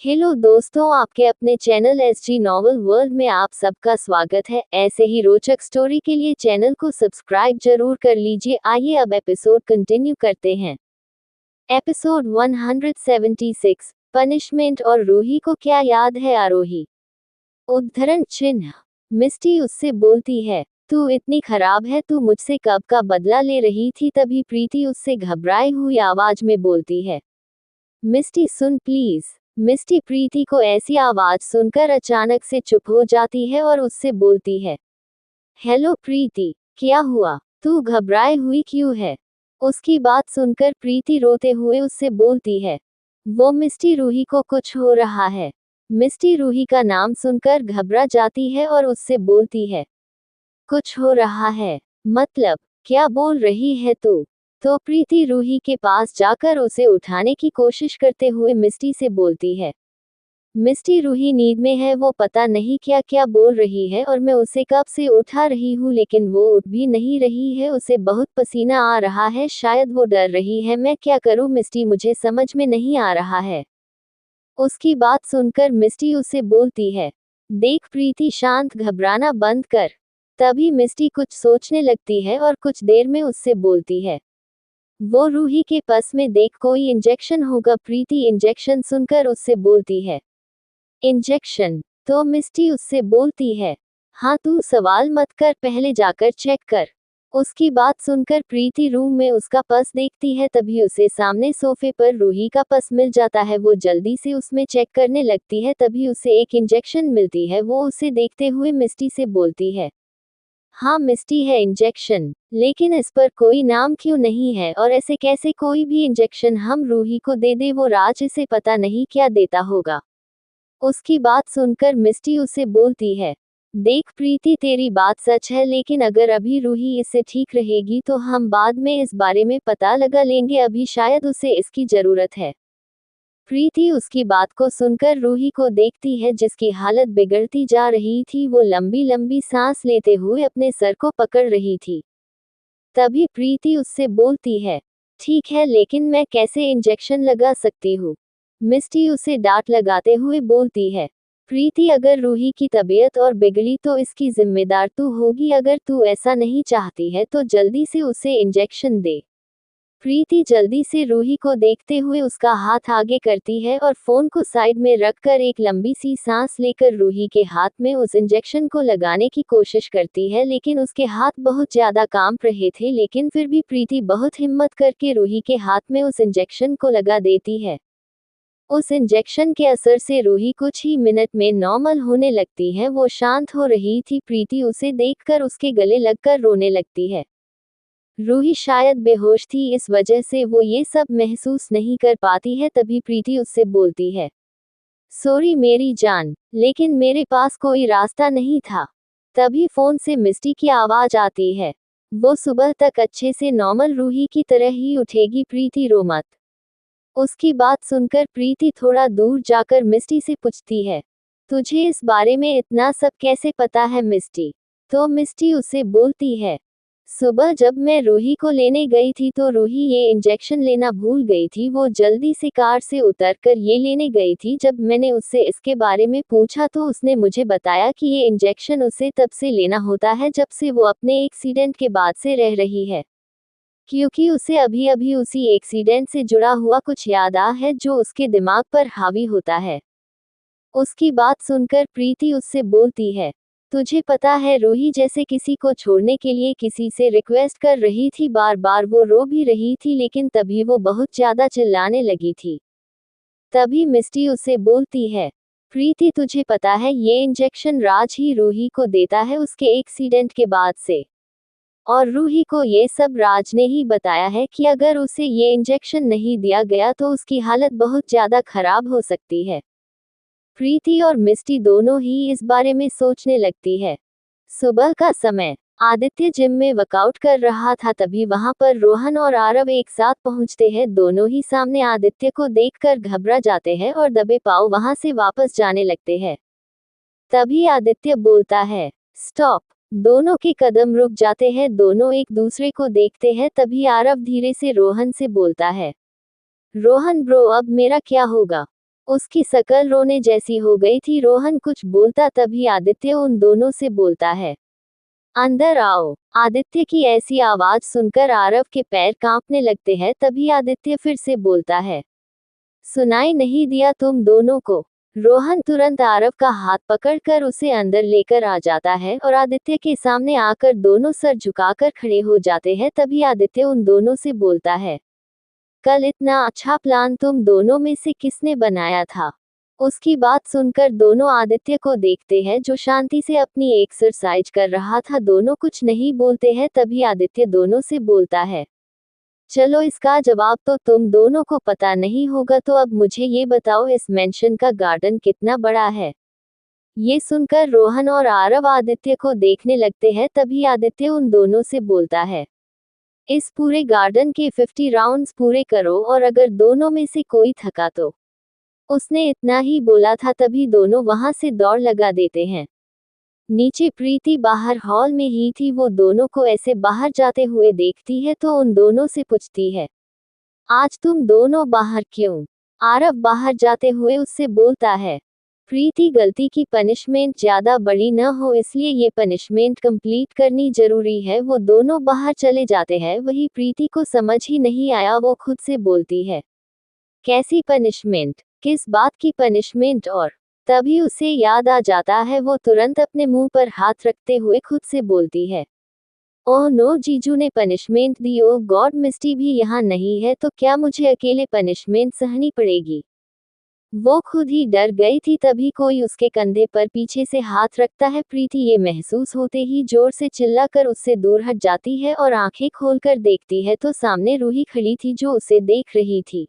Hello दोस्तों, आपके अपने चैनल एसजी नॉवल वर्ल्ड में आप सबका स्वागत है। ऐसे ही रोचक स्टोरी के लिए चैनल को सब्सक्राइब जरूर कर लीजिए। आइए अब एपिसोड कंटिन्यू करते हैं। एपिसोड 176 पनिशमेंट और रूही को क्या याद है आरोही। उद्धरण चिन्ह। मिस्टी उससे बोलती है, तू इतनी खराब है, तू मुझसे कब का बदला ले रही थी। तभी प्रीति उससे घबराई हुई आवाज में बोलती है, मिस्टी सुन प्लीज। मिस्टी प्रीति को ऐसी आवाज सुनकर अचानक से चुप हो जाती है और उससे बोलती है, हेलो प्रीति, क्या हुआ, तू घबराए हुई क्यों है। उसकी बात सुनकर प्रीति रोते हुए उससे बोलती है, वो मिस्टी रूही को कुछ हो रहा है। मिस्टी रूही का नाम सुनकर घबरा जाती है और उससे बोलती है, कुछ हो रहा है मतलब क्या बोल रही है तू। तो प्रीति रूही के पास जाकर उसे उठाने की कोशिश करते हुए मिस्टी से बोलती है, मिस्टी रूही नींद में है, वो पता नहीं क्या क्या बोल रही है और मैं उसे कब से उठा रही हूँ लेकिन वो उठ भी नहीं रही है। उसे बहुत पसीना आ रहा है, शायद वो डर रही है। मैं क्या करूँ मिस्टी, मुझे समझ में नहीं आ रहा है। उसकी बात सुनकर मिस्टी उसे बोलती है, देख प्रीति, शांत, घबराना बंद कर। तभी मिस्टी कुछ सोचने लगती है और कुछ देर में उससे बोलती है, वो रूही के पास में देख, कोई इंजेक्शन होगा। प्रीति इंजेक्शन सुनकर उससे बोलती है, इंजेक्शन। तो मिस्टी उससे बोलती है, हाँ तू सवाल मत कर, पहले जाकर चेक कर। उसकी बात सुनकर प्रीति रूम में उसका पर्स देखती है, तभी उसे सामने सोफे पर रूही का पर्स मिल जाता है। वो जल्दी से उसमें चेक करने लगती है, तभी उसे एक इंजेक्शन मिलती है। वो उसे देखते हुए मिस्टी से बोलती है, हाँ मिस्टी है इंजेक्शन, लेकिन इस पर कोई नाम क्यों नहीं है और ऐसे कैसे कोई भी इंजेक्शन हम रूही को दे दे, वो राज इसे पता नहीं क्या देता होगा। उसकी बात सुनकर मिस्टी उसे बोलती है, देख प्रीति, तेरी बात सच है, लेकिन अगर अभी रूही इससे ठीक रहेगी तो हम बाद में इस बारे में पता लगा लेंगे, अभी शायद उसे इसकी जरूरत है। प्रीति उसकी बात को सुनकर रूही को देखती है जिसकी हालत बिगड़ती जा रही थी। वो लंबी लंबी सांस लेते हुए अपने सर को पकड़ रही थी। तभी प्रीति उससे बोलती है, ठीक है, लेकिन मैं कैसे इंजेक्शन लगा सकती हूँ। मिस्टी उसे डांट लगाते हुए बोलती है, प्रीति, अगर रूही की तबीयत और बिगड़ी तो इसकी जिम्मेदार तू होगी। अगर तू ऐसा नहीं चाहती है तो जल्दी से उसे इंजेक्शन दे। प्रीति जल्दी से रूही को देखते हुए उसका हाथ आगे करती है और फोन को साइड में रखकर एक लंबी सी सांस लेकर रूही के हाथ में उस इंजेक्शन को लगाने की कोशिश करती है, लेकिन उसके हाथ बहुत ज्यादा कांप रहे थे। लेकिन फिर भी प्रीति बहुत हिम्मत करके रूही के हाथ में उस इंजेक्शन को लगा देती है। उस इंजेक्शन के असर से रूही कुछ ही मिनट में नॉर्मल होने लगती है। वो शांत हो रही थी। प्रीति उसे देखकर उसके गले लगकर रोने लगती है। रूही शायद बेहोश थी, इस वजह से वो ये सब महसूस नहीं कर पाती है। तभी प्रीति उससे बोलती है, सॉरी मेरी जान, लेकिन मेरे पास कोई रास्ता नहीं था। तभी फोन से मिस्टी की आवाज आती है, वो सुबह तक अच्छे से नॉर्मल रूही की तरह ही उठेगी, प्रीति रो मत। उसकी बात सुनकर प्रीति थोड़ा दूर जाकर मिस्टी से पूछती है, तुझे इस बारे में इतना सब कैसे पता है मिस्टी। तो मिस्टी उसे बोलती है, सुबह जब मैं रूही को लेने गई थी तो रूही ये इंजेक्शन लेना भूल गई थी। वो जल्दी से कार से उतरकर ये लेने गई थी। जब मैंने उससे इसके बारे में पूछा तो उसने मुझे बताया कि ये इंजेक्शन उसे तब से लेना होता है जब से वो अपने एक्सीडेंट के बाद से रह रही है, क्योंकि उसे अभी अभी उसी एक्सीडेंट से जुड़ा हुआ कुछ याद आ है जो उसके दिमाग पर हावी होता है। उसकी बात सुनकर प्रीति उससे बोलती है, तुझे पता है रूही जैसे किसी को छोड़ने के लिए किसी से रिक्वेस्ट कर रही थी, बार बार वो रो भी रही थी, लेकिन तभी वो बहुत ज्यादा चिल्लाने लगी थी। तभी मिस्टी उसे बोलती है, प्रीति तुझे पता है ये इंजेक्शन राज ही रूही को देता है उसके एक्सीडेंट के बाद से, और रूही को ये सब राज ने ही बताया है कि अगर उसे ये इंजेक्शन नहीं दिया गया तो उसकी हालत बहुत ज्यादा खराब हो सकती है। प्रीति और मिस्टी दोनों ही इस बारे में सोचने लगती है। सुबह का समय, आदित्य जिम में वर्कआउट कर रहा था। तभी वहां पर रोहन और आरव एक साथ पहुंचते हैं। दोनों ही सामने आदित्य को देखकर घबरा जाते हैं और दबे पांव वहां से वापस जाने लगते हैं। तभी आदित्य बोलता है, स्टॉप। दोनों के कदम रुक जाते हैं, दोनों एक दूसरे को देखते हैं। तभी आरव धीरे से रोहन से बोलता है, रोहन ब्रो, अब मेरा क्या होगा। उसकी शकल रोने जैसी हो गई थी। रोहन कुछ बोलता तभी आदित्य उन दोनों से बोलता है, अंदर आओ। आदित्य की ऐसी आवाज सुनकर आरव के पैर कांपने लगते हैं। तभी आदित्य फिर से बोलता है, सुनाई नहीं दिया तुम दोनों को? रोहन तुरंत आरव का हाथ पकड़कर उसे अंदर लेकर आ जाता है और आदित्य के सामने आकर दोनों सर झुकाकर खड़े हो जाते हैं। तभी आदित्य उन दोनों से बोलता है, कल इतना अच्छा प्लान तुम दोनों में से किसने बनाया था? उसकी बात सुनकर दोनों आदित्य को देखते हैं, जो शांति से अपनी एक्सरसाइज कर रहा था। दोनों कुछ नहीं बोलते हैं। तभी आदित्य दोनों से बोलता है, चलो इसका जवाब तो तुम दोनों को पता नहीं होगा, तो अब मुझे ये बताओ, इस मेंशन का गार्डन कितना बड़ा है? ये सुनकर रोहन और आरव आदित्य को देखने लगते हैं। तभी आदित्य उन दोनों से बोलता है, इस पूरे गार्डन के 50 राउंड्स पूरे करो, और अगर दोनों में से कोई थका तो। उसने इतना ही बोला था तभी दोनों वहां से दौड़ लगा देते हैं। नीचे प्रीति बाहर हॉल में ही थी। वो दोनों को ऐसे बाहर जाते हुए देखती है तो उन दोनों से पूछती है, आज तुम दोनों बाहर क्यों? आरव बाहर जाते हुए उससे बोलता है, प्रीति गलती की पनिशमेंट ज्यादा बड़ी न हो, इसलिए ये पनिशमेंट कंप्लीट करनी जरूरी है। वो दोनों बाहर चले जाते हैं। वही प्रीति को समझ ही नहीं आया। वो खुद से बोलती है, कैसी पनिशमेंट? किस बात की पनिशमेंट? और तभी उसे याद आ जाता है। वो तुरंत अपने मुंह पर हाथ रखते हुए खुद से बोलती है, ओह नो, जीजू ने पनिशमेंट दी। ओह गॉड, मिस्टी भी यहाँ नहीं है, तो क्या मुझे अकेले पनिशमेंट सहनी पड़ेगी? वो खुद ही डर गई थी। तभी कोई उसके कंधे पर पीछे से हाथ रखता है। प्रीति ये महसूस होते ही जोर से चिल्लाकर उससे दूर हट जाती है और आंखें खोलकर देखती है तो सामने रूही खड़ी थी, जो उसे देख रही थी।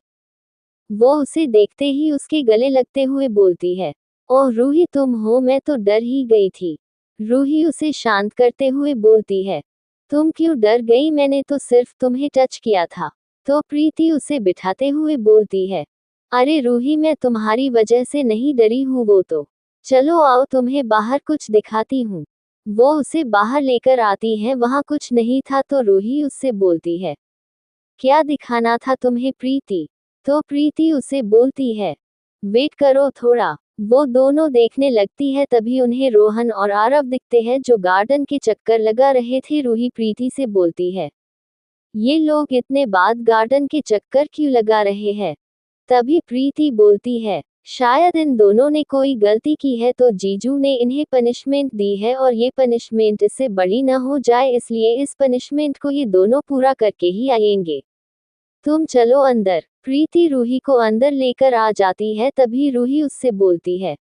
वो उसे देखते ही उसके गले लगते हुए बोलती है, ओह रूही तुम हो, मैं तो डर ही गई थी। रूही उसे शांत करते हुए बोलती है, तुम क्यों डर गई? मैंने तो सिर्फ तुम्हें टच किया था। तो प्रीति उसे बिठाते हुए बोलती है, अरे रूही, मैं तुम्हारी वजह से नहीं डरी हूँ। वो तो चलो आओ, तुम्हें बाहर कुछ दिखाती हूँ। वो उसे बाहर लेकर आती है। वहाँ कुछ नहीं था। तो रूही उससे बोलती है, क्या दिखाना था तुम्हें प्रीति? तो प्रीति उसे बोलती है, वेट करो थोड़ा। वो दोनों देखने लगती है। तभी उन्हें रोहन और आरव दिखते हैं, जो गार्डन के चक्कर लगा रहे थे। रूही प्रीति से बोलती है, ये लोग इतने बाद गार्डन के चक्कर क्यों लगा रहे हैं? तभी प्रीति बोलती है, शायद इन दोनों ने कोई गलती की है, तो जीजू ने इन्हें पनिशमेंट दी है, और ये पनिशमेंट इससे बड़ी न हो जाए, इसलिए इस पनिशमेंट को ये दोनों पूरा करके ही आएंगे। तुम चलो अंदर। प्रीति रूही को अंदर लेकर आ जाती है। तभी रूही उससे बोलती है,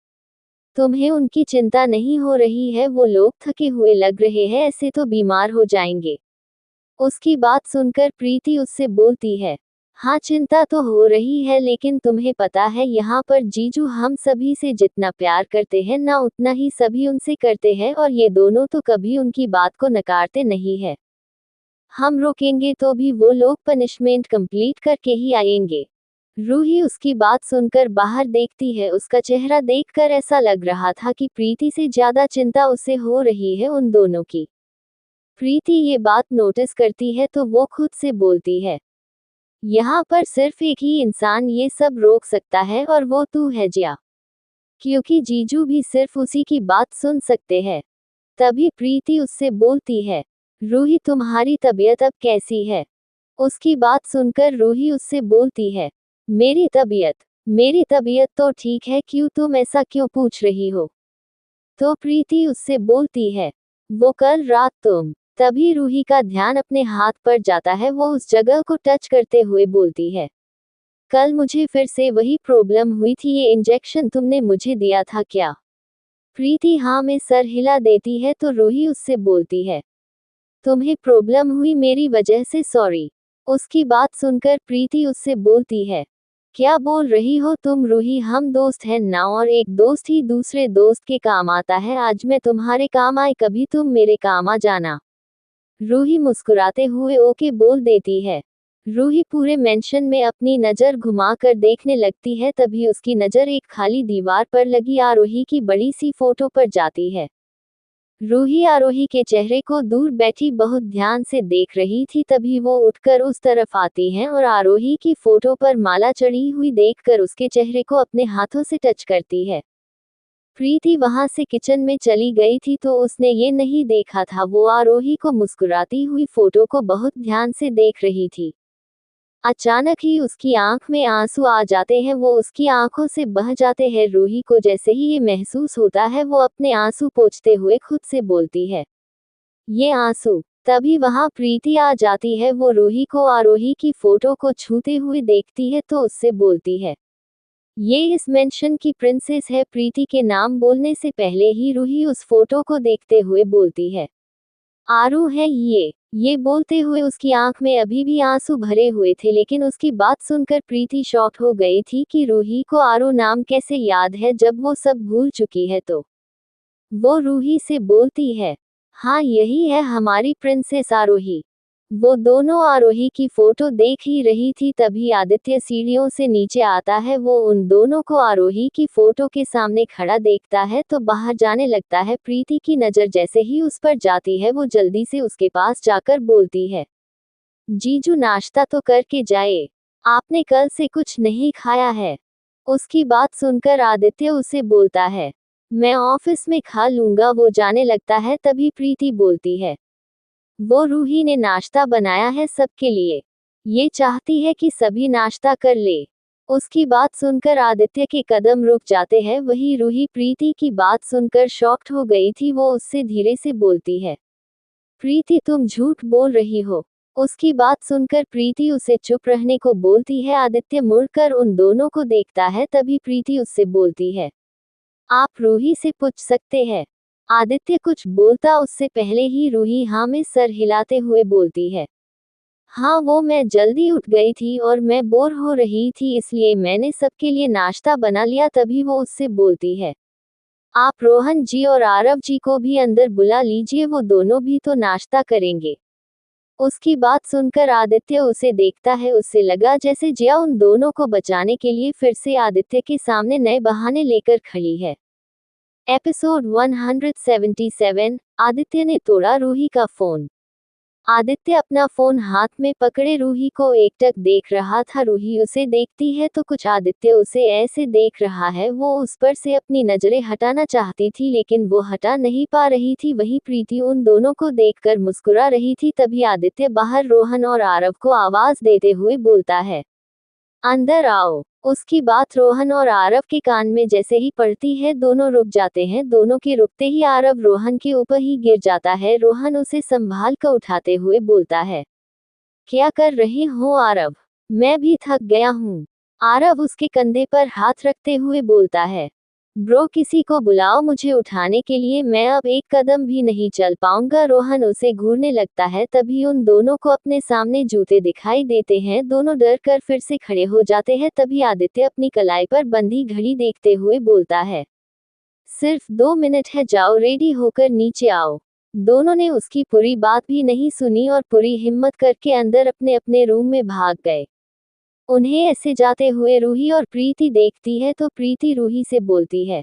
तुम्हें उनकी चिंता नहीं हो रही है? वो लोग थके हुए लग रहे हैं, ऐसे तो बीमार हो जाएंगे। उसकी बात सुनकर प्रीति उससे बोलती है, हाँ चिंता तो हो रही है, लेकिन तुम्हें पता है यहाँ पर जीजू हम सभी से जितना प्यार करते हैं ना, उतना ही सभी उनसे करते हैं, और ये दोनों तो कभी उनकी बात को नकारते नहीं है। हम रोकेंगे तो भी वो लोग पनिशमेंट कंप्लीट करके ही आएंगे। रूही उसकी बात सुनकर बाहर देखती है। उसका चेहरा देखकर ऐसा लग रहा था कि प्रीति से ज्यादा चिंता उसे हो रही है उन दोनों की। प्रीति ये बात नोटिस करती है तो वो खुद से बोलती है, यहाँ पर सिर्फ एक ही इंसान ये सब रोक सकता है, और वो तू है जिया, क्योंकि जीजू भी सिर्फ उसी की बात सुन सकते हैं। तभी प्रीति उससे बोलती है, रूही तुम्हारी तबीयत अब कैसी है? उसकी बात सुनकर रूही उससे बोलती है, मेरी तबीयत तो ठीक है, क्यों तुम ऐसा क्यों पूछ रही हो? तो प्रीति उससे बोलती है, वो कल रात तुम। तभी रूही का ध्यान अपने हाथ पर जाता है। वो उस जगह को टच करते हुए बोलती है, कल मुझे फिर से वही प्रॉब्लम हुई थी, ये इंजेक्शन तुमने मुझे दिया था क्या? प्रीति हाँ में सर हिला देती है। तो रूही उससे बोलती है, तुम्हें प्रॉब्लम हुई मेरी वजह से, सॉरी। उसकी बात सुनकर प्रीति उससे बोलती है, क्या बोल रही हो तुम रूही? हम दोस्त हैं ना, और एक दोस्त ही दूसरे दोस्त के काम आता है। आज मैं तुम्हारे काम आई, कभी तुम मेरे काम आ जाना। रूही मुस्कुराते हुए ओके बोल देती है। रूही पूरे मेंशन में अपनी नज़र घुमाकर देखने लगती है। तभी उसकी नज़र एक खाली दीवार पर लगी आरोही की बड़ी सी फोटो पर जाती है। रूही आरोही के चेहरे को दूर बैठी बहुत ध्यान से देख रही थी। तभी वो उठकर उस तरफ आती है और आरोही की फोटो पर माला चढ़ी हुई देखकर उसके चेहरे को अपने हाथों से टच करती है। प्रीति वहां से किचन में चली गई थी तो उसने ये नहीं देखा था वो आरोही को मुस्कुराती हुई फोटो को बहुत ध्यान से देख रही थी। अचानक ही उसकी आंख में आंसू आ जाते हैं, वो उसकी आंखों से बह जाते हैं। रूही को जैसे ही ये महसूस होता है वो अपने आंसू पोंछते हुए खुद से बोलती है, ये आंसू। तभी वहां प्रीति आ जाती है। वो रूही को आरोही की फोटो को छूते हुए देखती है तो उससे बोलती है, ये इस मेंशन की प्रिंसेस है। प्रीति के नाम बोलने से पहले ही रूही उस फोटो को देखते हुए बोलती है, आरू है ये बोलते हुए उसकी आंख में अभी भी आंसू भरे हुए थे, लेकिन उसकी बात सुनकर प्रीति शॉक हो गई थी कि रूही को आरू नाम कैसे याद है जब वो सब भूल चुकी है। तो वो रूही से बोलती है, हाँ यही है हमारी प्रिंसेस आरोही। वो दोनों आरोही की फोटो देख ही रही थी तभी आदित्य सीढ़ियों से नीचे आता है। वो उन दोनों को आरोही की फोटो के सामने खड़ा देखता है तो बाहर जाने लगता है। प्रीति की नजर जैसे ही उस पर जाती है वो जल्दी से उसके पास जाकर बोलती है, जीजू नाश्ता तो करके जाए, आपने कल से कुछ नहीं खाया है। उसकी बात सुनकर आदित्य उसे बोलता है, मैं ऑफिस में खा लूंगा। वो जाने लगता है तभी प्रीति बोलती है, वो रूही ने नाश्ता बनाया है सबके लिए, ये चाहती है कि सभी नाश्ता कर ले। उसकी बात सुनकर आदित्य के कदम रुक जाते हैं। वही रूही प्रीति की बात सुनकर शॉक्ड हो गई थी। वो उससे धीरे से बोलती है, प्रीति तुम झूठ बोल रही हो। उसकी बात सुनकर प्रीति उसे चुप रहने को बोलती है। आदित्य मुड़कर उन दोनों को देखता है तभी प्रीति उससे बोलती है, आप रूही से पूछ सकते हैं। आदित्य कुछ बोलता उससे पहले ही रूही हाँ में सर हिलाते हुए बोलती है, हाँ वो मैं जल्दी उठ गई थी और मैं बोर हो रही थी इसलिए मैंने सबके लिए नाश्ता बना लिया। तभी वो उससे बोलती है, आप रोहन जी और आरव जी को भी अंदर बुला लीजिए, वो दोनों भी तो नाश्ता करेंगे। उसकी बात सुनकर आदित्य उसे देखता है। उससे लगा जैसे जिया उन दोनों को बचाने के लिए फिर से आदित्य के सामने नए बहाने लेकर खड़ी है। एपिसोड 177, आदित्य ने तोड़ा रूही का फोन। आदित्य अपना फोन हाथ में पकड़े रूही को एकटक देख रहा था। रूही उसे देखती है तो कुछ आदित्य उसे ऐसे देख रहा है। वो उस पर से अपनी नजरें हटाना चाहती थी लेकिन वो हटा नहीं पा रही थी। वहीं प्रीति उन दोनों को देखकर मुस्कुरा रही थी। तभी आदित्य बाहर रोहन और आरव को आवाज देते हुए बोलता है, अंदर आओ। उसकी बात रोहन और आरव के कान में जैसे ही पड़ती है दोनों रुक जाते हैं। दोनों के रुकते ही आरव रोहन के ऊपर ही गिर जाता है। रोहन उसे संभाल कर उठाते हुए बोलता है, क्या कर रही हो आरव, मैं भी थक गया हूँ। आरव उसके कंधे पर हाथ रखते हुए बोलता है, ब्रो किसी को बुलाओ मुझे उठाने के लिए, मैं अब एक कदम भी नहीं चल पाऊंगा। रोहन उसे घूरने लगता है तभी उन दोनों को अपने सामने जूते दिखाई देते हैं। दोनों डर कर फिर से खड़े हो जाते हैं। तभी आदित्य अपनी कलाई पर बंधी घड़ी देखते हुए बोलता है, सिर्फ 2 मिनट है, जाओ रेडी होकर नीचे आओ। दोनों ने उसकी पूरी बात भी नहीं सुनी और पूरी हिम्मत करके अंदर अपने अपने रूम में भाग गए। उन्हें ऐसे जाते हुए रूही और प्रीति देखती है तो प्रीति रूही से बोलती है,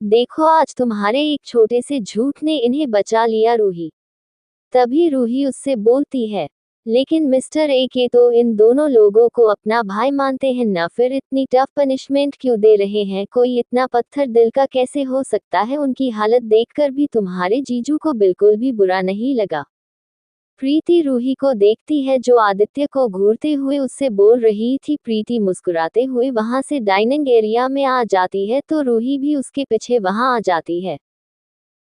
देखो आज तुम्हारे एक छोटे से झूठ ने इन्हें बचा लिया रूही। तभी रूही उससे बोलती है, लेकिन मिस्टर ए के तो इन दोनों लोगों को अपना भाई मानते हैं ना, फिर इतनी टफ पनिशमेंट क्यों दे रहे हैं, कोई इतना पत्थर दिल का कैसे हो सकता है। उनकी हालत देखकर भी तुम्हारे जीजू को बिल्कुल भी बुरा नहीं लगा। प्रीति रूही को देखती है जो आदित्य को घूरते हुए उससे बोल रही थी। प्रीति मुस्कुराते हुए वहां से डाइनिंग एरिया में आ जाती है तो रूही भी उसके पीछे वहां आ जाती है।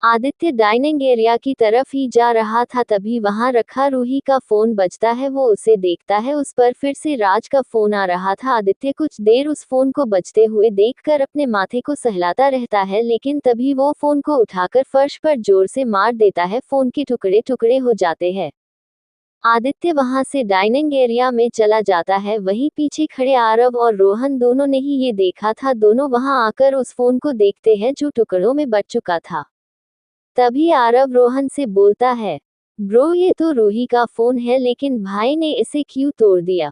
आदित्य डाइनिंग एरिया की तरफ ही जा रहा था तभी वहां रखा रूही का फोन बजता है। वो उसे देखता है, उस पर फिर से राज का फोन आ रहा था। आदित्य कुछ देर उस फोन को बजते हुए देखकर अपने माथे को सहलाता रहता है, लेकिन तभी वो फोन को उठाकर फर्श पर जोर से मार देता है। फोन के टुकड़े टुकड़े हो जाते हैं। आदित्य वहां से डाइनिंग एरिया में चला जाता है। वहीं पीछे खड़े आरव और रोहन दोनों ने ही ये देखा था। दोनों वहां आकर उस फोन को देखते हैं जो टुकड़ों में बट चुका था। तभी आरव रोहन से बोलता है, ब्रो ये तो रूही का फोन है, लेकिन भाई ने इसे क्यों तोड़ दिया।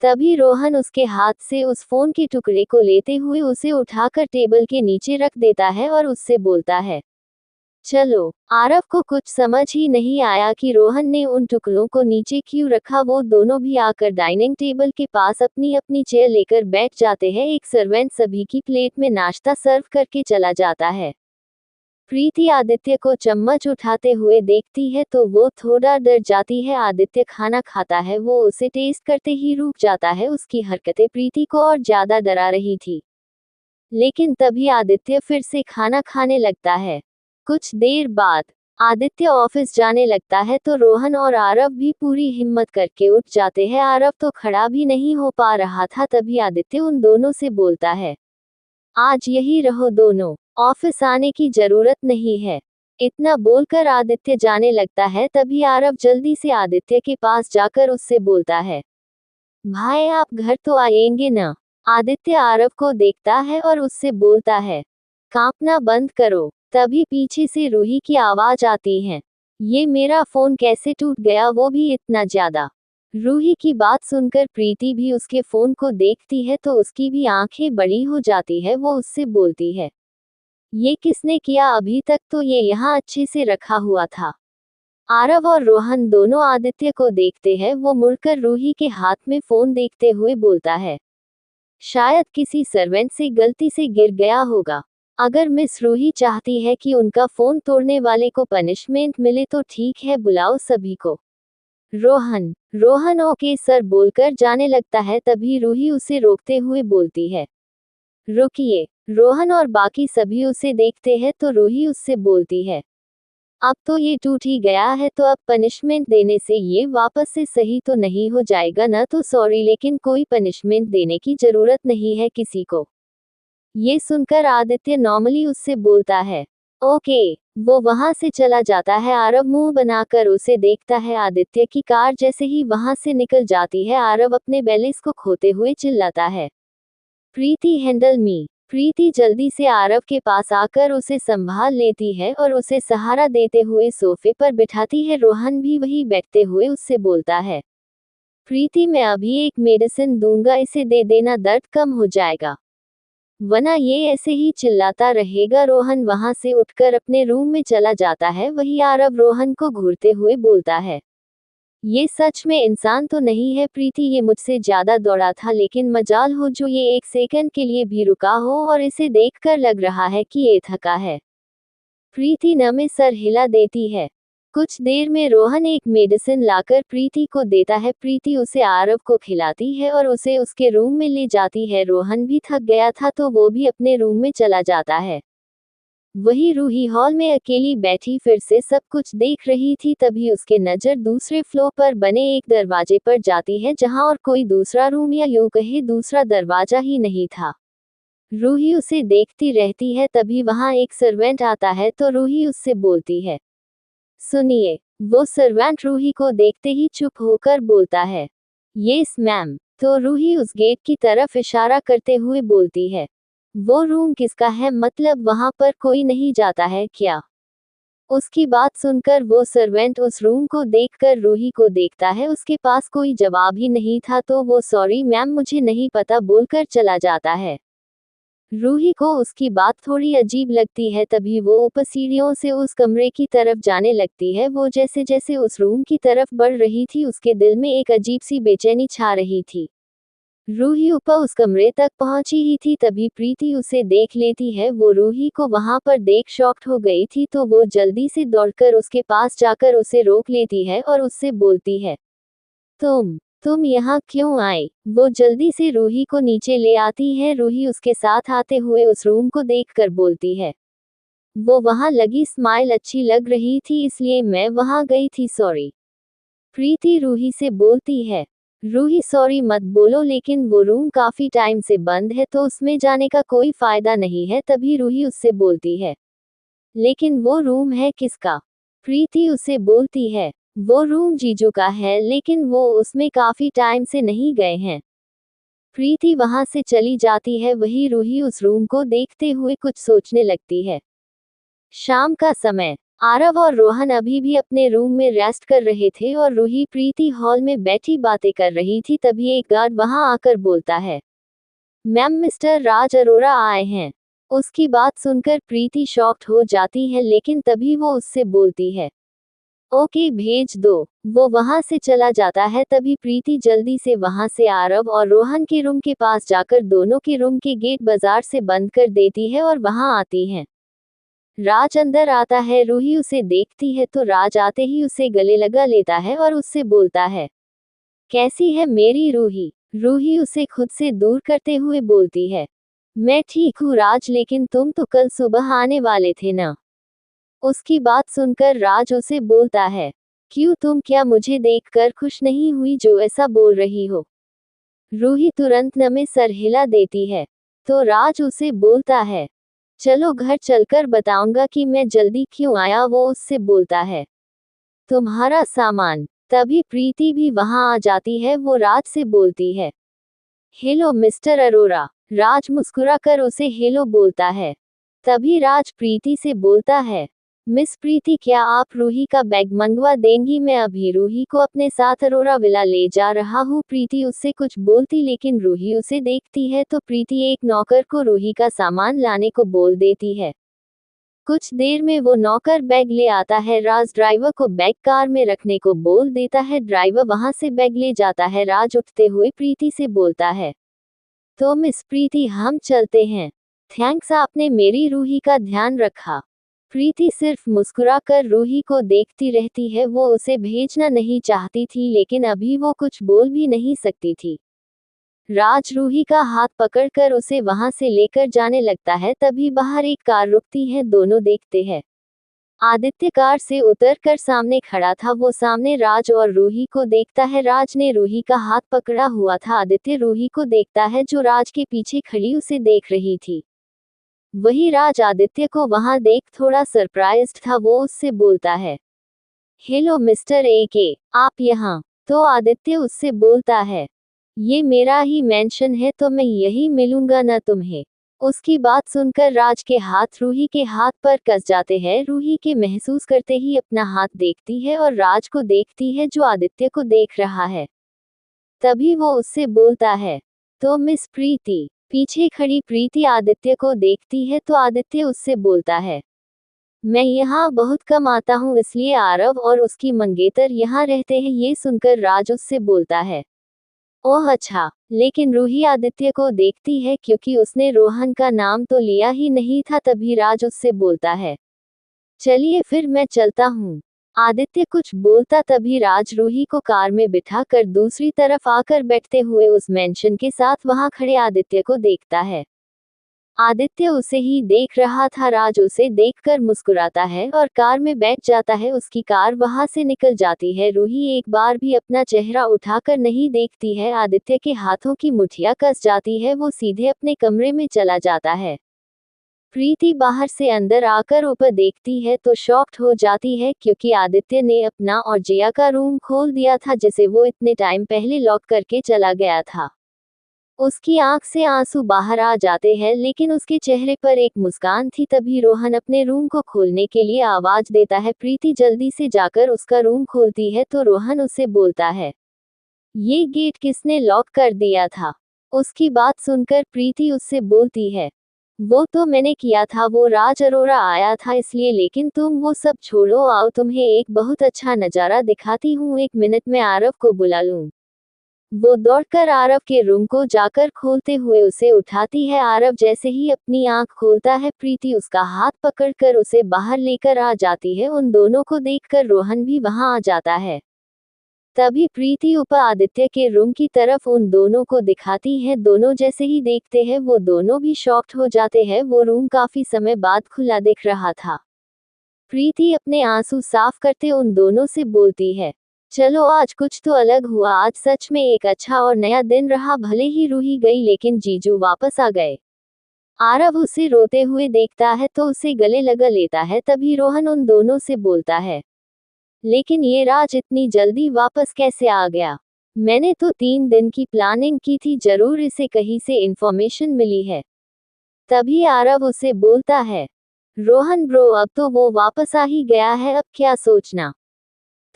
तभी रोहन उसके हाथ से उस फोन के टुकड़े को लेते हुए उसे उठाकर टेबल के नीचे रख देता है और उससे बोलता है, चलो, आरव को कुछ समझ ही नहीं आया कि रोहन ने उन टुकड़ों को नीचे क्यों रखा। वो दोनों भी आकर डाइनिंग टेबल के पास अपनी अपनी चेयर लेकर बैठ जाते हैं। एक सर्वेंट सभी की प्लेट में नाश्ता सर्व करके चला जाता है। प्रीति आदित्य को चम्मच उठाते हुए देखती है तो वो थोड़ा डर जाती है। आदित्य खाना खाता है, वो उसे टेस्ट करते ही रुक जाता है। उसकी हरकतें प्रीति को और ज्यादा डरा रही थी। लेकिन तभी आदित्य फिर से खाना खाने लगता है। कुछ देर बाद आदित्य ऑफिस जाने लगता है तो रोहन और आरव भी पूरी हिम्मत करके उठ जाते हैं। आरव तो खड़ा भी नहीं हो पा रहा था। तभी आदित्य उन दोनों से बोलता है, आज यही रहो दोनों, ऑफिस आने की जरूरत नहीं है। इतना बोलकर आदित्य जाने लगता है। तभी आरव जल्दी से आदित्य के पास जाकर उससे बोलता है, भाई आप घर तो आएंगे ना। आदित्य आरव को देखता है और उससे बोलता है, कांपना बंद करो। तभी पीछे से रूही की आवाज आती है, ये मेरा फोन कैसे टूट गया, वो भी इतना ज्यादा। रूही की बात सुनकर प्रीति भी उसके फोन को देखती है तो उसकी भी आंखें बड़ी हो जाती है। वो उससे बोलती है, ये किसने किया, अभी तक तो ये यहाँ अच्छे से रखा हुआ था। आरव और रोहन दोनों आदित्य को देखते हैं। वो मुड़कर रूही के हाथ में फोन देखते हुए बोलता है, शायद किसी सर्वेंट से गलती से गिर गया होगा। अगर मिस रूही चाहती है कि उनका फोन तोड़ने वाले को पनिशमेंट मिले तो ठीक है, बुलाओ सभी को। रोहन ओके सर बोलकर जाने लगता है। तभी रूही उसे रोकते हुए बोलती है, रुकिए। रोहन और बाकी सभी उसे देखते हैं तो रूही उससे बोलती है, अब तो ये टूट ही गया है तो अब पनिशमेंट देने से ये वापस से सही तो नहीं हो जाएगा ना। तो सॉरी, लेकिन कोई पनिशमेंट देने की जरूरत नहीं है किसी को। ये सुनकर आदित्य नॉर्मली उससे बोलता है, ओके। वो वहां से चला जाता है। आरव मुंह बनाकर उसे देखता है। आदित्य की कार जैसे ही वहां से निकल जाती है, आरव अपने बैलेंस को खोते हुए चिल्लाता है, प्रीति हैंडल मी। प्रीति जल्दी से आरव के पास आकर उसे संभाल लेती है और उसे सहारा देते हुए सोफे पर बिठाती है। रोहन भी वही बैठते हुए उससे बोलता है, प्रीति मैं अभी एक मेडिसिन दूंगा, इसे दे देना, दर्द कम हो जाएगा, वरना ये ऐसे ही चिल्लाता रहेगा। रोहन वहां से उठकर अपने रूम में चला जाता है। वही आरव रोहन को घूरते हुए बोलता है, ये सच में इंसान तो नहीं है प्रीति, ये मुझसे ज्यादा दौड़ा था, लेकिन मजाल हो जो ये एक सेकंड के लिए भी रुका हो, और इसे देखकर लग रहा है कि ये थका है। प्रीति न में सर हिला देती है। कुछ देर में रोहन एक मेडिसिन लाकर प्रीति को देता है। प्रीति उसे आरव को खिलाती है और उसे उसके रूम में ले जाती है। रोहन भी थक गया था तो वो भी अपने रूम में चला जाता है। वही रूही हॉल में अकेली बैठी फिर से सब कुछ देख रही थी। तभी उसके नजर दूसरे फ्लोर पर बने एक दरवाजे पर जाती है, जहां और कोई दूसरा रूम या यूं कहे दूसरा दरवाजा ही नहीं था। रूही उसे देखती रहती है। तभी वहां एक सर्वेंट आता है तो रूही उससे बोलती है, सुनिए। वो सर्वेंट रूही को देखते ही चुप होकर बोलता है, यस मैम। तो रूही उस गेट की तरफ इशारा करते हुए बोलती है, वो रूम किसका है, मतलब वहां पर कोई नहीं जाता है क्या? उसकी बात सुनकर वो सर्वेंट उस रूम को देखकर रूही को देखता है। उसके पास कोई जवाब ही नहीं था तो वो सॉरी मैम मुझे नहीं पता बोलकर चला जाता है। रूही को उसकी बात थोड़ी अजीब लगती है। तभी वो ऊपर सीढ़ियों से उस कमरे की तरफ जाने लगती है। वो जैसे जैसे उस रूम की तरफ बढ़ रही थी, उसके दिल में एक अजीब सी बेचैनी छा रही थी। रूही ऊपर उस कमरे तक पहुंची ही थी, तभी प्रीति उसे देख लेती है। वो रूही को वहां पर देख शॉक्ड हो गई थी तो वो जल्दी से दौड़कर उसके पास जाकर उसे रोक लेती है और उससे बोलती है, तुम यहाँ क्यों आए? वो जल्दी से रूही को नीचे ले आती है। रूही उसके साथ आते हुए उस रूम को देखकर बोलती है, वो वहां लगी स्माइल अच्छी लग रही थी इसलिए मैं वहां गई थी, सॉरी। प्रीति रूही से बोलती है, रूही सॉरी मत बोलो, लेकिन वो रूम काफी टाइम से बंद है तो उसमें जाने का कोई फायदा नहीं है। तभी रूही उससे बोलती है, लेकिन वो रूम है किसका? प्रीति उसे बोलती है, वो रूम जीजू का है, लेकिन वो उसमें काफी टाइम से नहीं गए हैं। प्रीति वहां से चली जाती है। वही रूही उस रूम को देखते हुए कुछ सोचने लगती है। शाम का समय, आरव और रोहन अभी भी अपने रूम में रेस्ट कर रहे थे और रूही प्रीति हॉल में बैठी बातें कर रही थी। तभी एक गार्ड वहां आकर बोलता है, मैम मिस्टर राज अरोरा आए हैं। उसकी बात सुनकर प्रीति शॉक्ड हो जाती है, लेकिन तभी वो उससे बोलती है, ओके भेज दो। वो वहां से चला जाता है। तभी प्रीति जल्दी से वहां से आरव और रोहन के रूम के पास जाकर दोनों के रूम के गेट बाजार से बंद कर देती है और वहां आती है। राज अंदर आता है। रूही उसे देखती है तो राज आते ही उसे गले लगा लेता है और उससे बोलता है, कैसी है मेरी रूही। रूही उसे खुद से दूर करते हुए बोलती है, मैं ठीक हूँ राज, लेकिन तुम तो कल सुबह आने वाले थे ना। उसकी बात सुनकर राज उसे बोलता है, क्यों, तुम क्या मुझे देखकर खुश नहीं हुई जो ऐसा बोल रही हो। रूही तुरंत न में सर हिला देती है। तो राज उसे बोलता है, चलो घर चलकर बताऊंगा कि मैं जल्दी क्यों आया। वो उससे बोलता है, तुम्हारा सामान। तभी प्रीति भी वहां आ जाती है। वो राज से बोलती है, हेलो मिस्टर अरोरा। राज मुस्कुराकर उसे हेलो बोलता है। तभी राज प्रीति से बोलता है, मिस प्रीति, क्या आप रूही का बैग मंगवा देंगी। मैं अभी रूही को अपने साथ अरोरा विला ले जा रहा हूँ। प्रीति उससे कुछ बोलती, लेकिन रूही उसे देखती है तो प्रीति एक नौकर को रूही का सामान लाने को बोल देती है। कुछ देर में वो नौकर बैग ले आता है। राज ड्राइवर को बैग कार में रखने को बोल देता है। ड्राइवर वहां से बैग ले जाता है। राज उठते हुए प्रीति से बोलता है, तो मिस प्रीति हम चलते हैं। थैंक्स, आपने मेरी रूही का ध्यान रखा। प्रीति सिर्फ मुस्कुराकर रूही को देखती रहती है। वो उसे भेजना नहीं चाहती थी, लेकिन अभी वो कुछ बोल भी नहीं सकती थी। राज रूही का हाथ पकड़कर उसे वहां से लेकर जाने लगता है। तभी बाहर एक कार रुकती है। दोनों देखते हैं। आदित्य कार से उतरकर सामने खड़ा था। वो सामने राज और रूही को देखता है। राज ने रूही का हाथ पकड़ा हुआ था। आदित्य रूही को देखता है जो राज के पीछे खड़ी उसे देख रही थी। वही राज आदित्य को वहां देख थोड़ा सरप्राइज्ड था। वो उससे बोलता है, हेलो मिस्टर AK, आप यहाँ। तो आदित्य उससे बोलता है, ये मेरा ही मेंशन है तो मैं यही मिलूंगा ना तुम्हें। उसकी बात सुनकर राज के हाथ रूही के हाथ पर कस जाते हैं। रूही के महसूस करते ही अपना हाथ देखती है और राज को देखती है जो आदित्य को देख रहा है। तभी वो उससे बोलता है, तो मिस प्रीति। पीछे खड़ी प्रीति आदित्य को देखती है तो आदित्य उससे बोलता है, मैं यहाँ बहुत कम आता हूँ, इसलिए आरव और उसकी मंगेतर यहाँ रहते हैं। ये सुनकर राज उससे बोलता है, ओह अच्छा। लेकिन रूही आदित्य को देखती है क्योंकि उसने रोहन का नाम तो लिया ही नहीं था। तभी राज उससे बोलता है, चलिए फिर मैं चलता हूँ। आदित्य कुछ बोलता तभी राज रूही को कार में बिठा कर दूसरी तरफ आकर बैठते हुए उस मेंशन के साथ वहां खड़े आदित्य को देखता है। आदित्य उसे ही देख रहा था। राज उसे देखकर मुस्कुराता है और कार में बैठ जाता है। उसकी कार वहां से निकल जाती है। रूही एक बार भी अपना चेहरा उठाकर नहीं देखती है। आदित्य के हाथों की मुठ्ठियां कस जाती है। वो सीधे अपने कमरे में चला जाता है। प्रीति बाहर से अंदर आकर ऊपर देखती है तो शॉक्ड हो जाती है क्योंकि आदित्य ने अपना और जिया का रूम खोल दिया था जिसे वो इतने टाइम पहले लॉक करके चला गया था। उसकी आंख से आंसू बाहर आ जाते हैं, लेकिन उसके चेहरे पर एक मुस्कान थी। तभी रोहन अपने रूम को खोलने के लिए आवाज देता है। प्रीति जल्दी से जाकर उसका रूम खोलती है तो रोहन उससे बोलता है, ये गेट किसने लॉक कर दिया था। उसकी बात सुनकर प्रीति उससे बोलती है, वो तो मैंने किया था, वो राज अरोरा आया था इसलिए। लेकिन तुम वो सब छोड़ो, आओ तुम्हें एक बहुत अच्छा नजारा दिखाती हूँ। 1 मिनट में आरव को बुला लूं। वो दौड़कर आरव के रूम को जाकर खोलते हुए उसे उठाती है। आरव जैसे ही अपनी आंख खोलता है प्रीति उसका हाथ पकड़कर उसे बाहर लेकर आ जाती है। उन दोनों को देखकर रोहन भी वहां आ जाता है। तभी प्रीति ऊपर आदित्य के रूम की तरफ उन दोनों को दिखाती है। दोनों जैसे ही देखते हैं वो दोनों भी शॉक्ड हो जाते हैं। वो रूम काफी समय बाद खुला दिख रहा था। प्रीति अपने आंसू साफ करते उन दोनों से बोलती है, चलो आज कुछ तो अलग हुआ। आज सच में एक अच्छा और नया दिन रहा। भले ही रूही गई लेकिन जीजू वापस आ गए। आरव उसे रोते हुए देखता है तो उसे गले लगा लेता है। तभी रोहन उन दोनों से बोलता है, लेकिन ये राज इतनी जल्दी वापस कैसे आ गया। मैंने तो 3 दिन की प्लानिंग की थी, जरूर इसे कहीं से इंफॉर्मेशन मिली है। तभी आरव उसे बोलता है, रोहन ब्रो अब तो वो वापस आ ही गया है, अब क्या सोचना।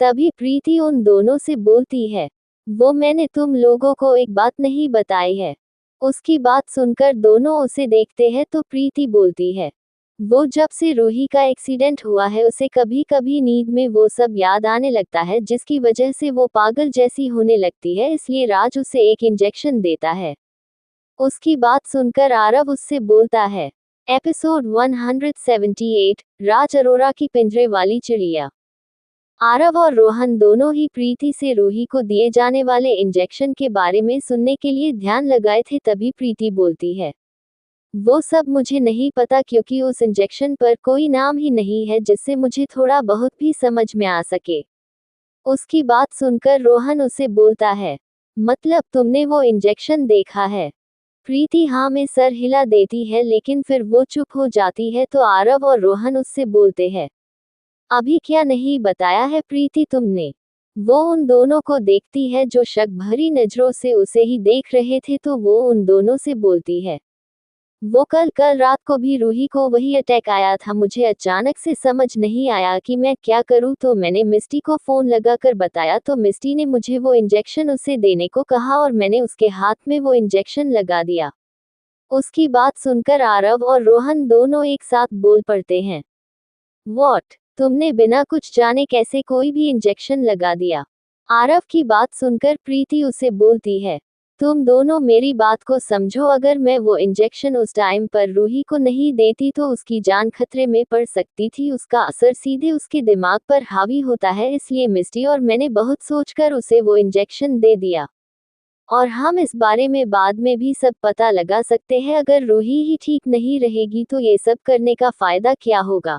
तभी प्रीति उन दोनों से बोलती है, वो मैंने तुम लोगों को एक बात नहीं बताई है। उसकी बात सुनकर दोनों उसे देखते हैं तो प्रीति बोलती है, वो जब से रूही का एक्सीडेंट हुआ है उसे कभी कभी नींद में वो सब याद आने लगता है जिसकी वजह से वो पागल जैसी होने लगती है, इसलिए राज उसे एक इंजेक्शन देता है। उसकी बात सुनकर आरव उससे बोलता है। एपिसोड 178, राज अरोरा की पिंजरे वाली चिड़िया। आरव और रोहन दोनों ही प्रीति से रूही को दिए जाने वाले इंजेक्शन के बारे में सुनने के लिए ध्यान लगाए थे, तभी प्रीति बोलती है, वो सब मुझे नहीं पता क्योंकि उस इंजेक्शन पर कोई नाम ही नहीं है जिससे मुझे थोड़ा बहुत भी समझ में आ सके। उसकी बात सुनकर रोहन उसे बोलता है, मतलब तुमने वो इंजेक्शन देखा है? प्रीति हाँ में सर हिला देती है, लेकिन फिर वो चुप हो जाती है तो आरव और रोहन उससे बोलते हैं, अभी क्या नहीं बताया है प्रीति तुमने? वो उन दोनों को देखती है जो शक भरी नजरों से उसे ही देख रहे थे, तो वो उन दोनों से बोलती है, वो कल रात को भी रूही को वही अटैक आया था, मुझे अचानक से समझ नहीं आया कि मैं क्या करूं, तो मैंने मिस्टी को फोन लगाकर बताया तो मिस्टी ने मुझे वो इंजेक्शन उसे देने को कहा और मैंने उसके हाथ में वो इंजेक्शन लगा दिया। उसकी बात सुनकर आरव और रोहन दोनों एक साथ बोल पड़ते हैं, वॉट? तुमने बिना कुछ जाने कैसे कोई भी इंजेक्शन लगा दिया? आरव की बात सुनकर प्रीति उसे बोलती है, तुम दोनों मेरी बात को समझो, अगर मैं वो इंजेक्शन उस टाइम पर रूही को नहीं देती तो उसकी जान खतरे में पड़ सकती थी, उसका असर सीधे उसके दिमाग पर हावी होता है, इसलिए मिस्टी और मैंने बहुत सोचकर उसे वो इंजेक्शन दे दिया। और हम इस बारे में बाद में भी सब पता लगा सकते हैं, अगर रूही ही ठीक नहीं रहेगी तो ये सब करने का फायदा क्या होगा?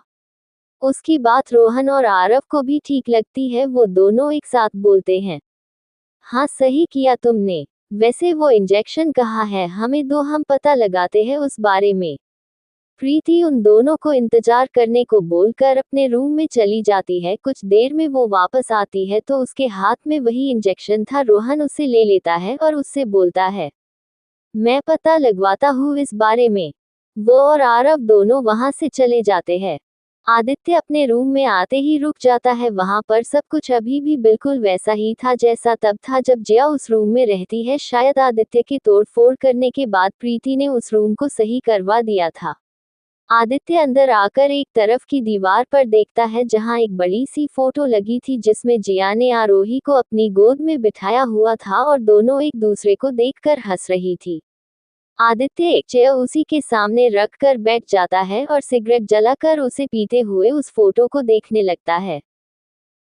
उसकी बात रोहन और आरव को भी ठीक लगती है, वो दोनों एक साथ बोलते हैं, हाँ सही किया तुमने। वैसे वो इंजेक्शन कहाँ है, हमें दो, हम पता लगाते हैं उस बारे में। प्रीति उन दोनों को इंतजार करने को बोलकर अपने रूम में चली जाती है। कुछ देर में वो वापस आती है तो उसके हाथ में वही इंजेक्शन था। रोहन उसे ले लेता है और उससे बोलता है, मैं पता लगवाता हूँ इस बारे में। वो और आरव दोनों वहां से चले जाते हैं। आदित्य अपने रूम में आते ही रुक जाता है, वहां पर सब कुछ अभी भी बिल्कुल वैसा ही था जैसा तब था जब जिया उस रूम में रहती है। शायद आदित्य के तोड़फोड़ करने के बाद प्रीति ने उस रूम को सही करवा दिया था। आदित्य अंदर आकर एक तरफ की दीवार पर देखता है जहां एक बड़ी सी फोटो लगी थी जिसमें जिया ने आरोही को अपनी गोद में बिठाया हुआ था और दोनों एक दूसरे को देखकर हंस रही थी। आदित्य एक चेयर उसी के सामने रख कर बैठ जाता है और सिगरेट जलाकर उसे पीते हुए उस फोटो को देखने लगता है।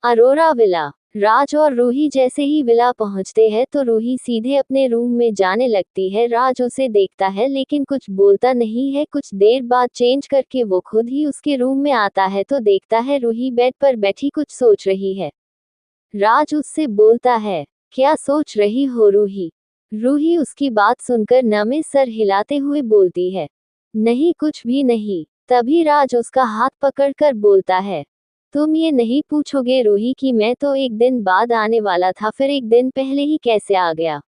अरोरा विला। राज और रूही जैसे ही विला पहुंचते हैं तो रूही सीधे अपने रूम में जाने लगती है। राज उसे देखता है लेकिन कुछ बोलता नहीं है। कुछ देर बाद चेंज करके वो खुद ही उसके रूम में आता है तो देखता है रूही बेड पर बैठी कुछ सोच रही है। राज उससे बोलता है, क्या सोच रही हो रूही? रूही उसकी बात सुनकर नमे सर हिलाते हुए बोलती है, नहीं कुछ भी नहीं। तभी राज उसका हाथ पकड़कर बोलता है, तुम ये नहीं पूछोगे रूही कि मैं तो एक दिन बाद आने वाला था, फिर एक दिन पहले ही कैसे आ गया?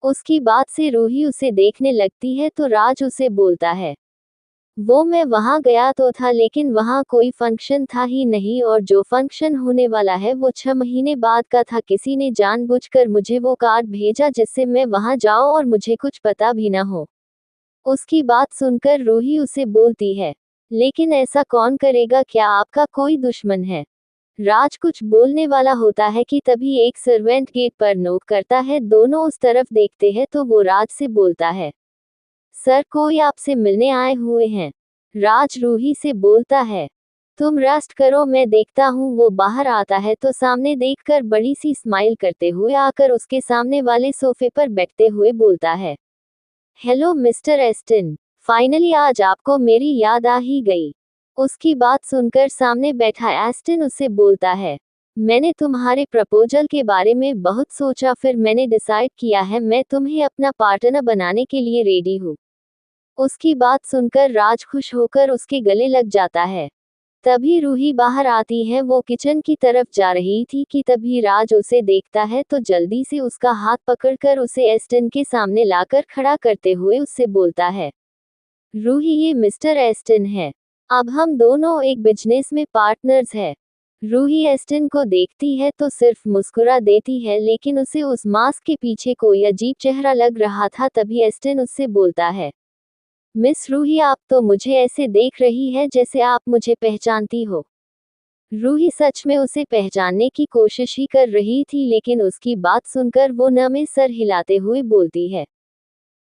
उसकी बात से रूही उसे देखने लगती है तो राज उसे बोलता है, वो मैं वहां गया तो था लेकिन वहां कोई फंक्शन था ही नहीं और जो फंक्शन होने वाला है वो 6 महीने बाद का था। किसी ने जानबूझकर मुझे वो कार्ड भेजा जिससे मैं वहां जाऊं और मुझे कुछ पता भी ना हो। उसकी बात सुनकर रूही उसे बोलती है, लेकिन ऐसा कौन करेगा, क्या आपका कोई दुश्मन है? राज कुछ बोलने वाला होता है कि तभी एक सर्वेंट गेट पर नॉक करता है। दोनों उस तरफ देखते हैं तो वो राज से बोलता है, सर कोई आपसे मिलने आए हुए हैं। राज रूही से बोलता है, तुम रेस्ट करो मैं देखता हूँ। वो बाहर आता है तो सामने देखकर बड़ी सी स्माइल करते हुए आकर उसके सामने वाले सोफे पर बैठते हुए बोलता है, हेलो मिस्टर एस्टन, फाइनली आज आपको मेरी याद आ ही गई। उसकी बात सुनकर सामने बैठा एस्टन उससे बोलता है, मैंने तुम्हारे प्रपोजल के बारे में बहुत सोचा, फिर मैंने डिसाइड किया है मैं तुम्हें अपना पार्टनर बनाने के लिए रेडी हूँ। उसकी बात सुनकर राज खुश होकर उसके गले लग जाता है। तभी रूही बाहर आती है, वो किचन की तरफ जा रही थी कि तभी राज उसे देखता है तो जल्दी से उसका हाथ पकड़कर उसे एस्टन के सामने लाकर खड़ा करते हुए उससे बोलता है, रूही ये मिस्टर एस्टन है, अब हम दोनों एक बिजनेस में पार्टनर्स हैं। रूही एस्टन को देखती है तो सिर्फ मुस्कुरा देती है, लेकिन उसे उस मास्क के पीछे कोई अजीब चेहरा लग रहा था। तभी एस्टन उससे बोलता है, मिस रूही, आप तो मुझे ऐसे देख रही है जैसे आप मुझे पहचानती हो। रूही सच में उसे पहचानने की कोशिश ही कर रही थी, लेकिन उसकी बात सुनकर वो नमे सर हिलाते हुए बोलती है,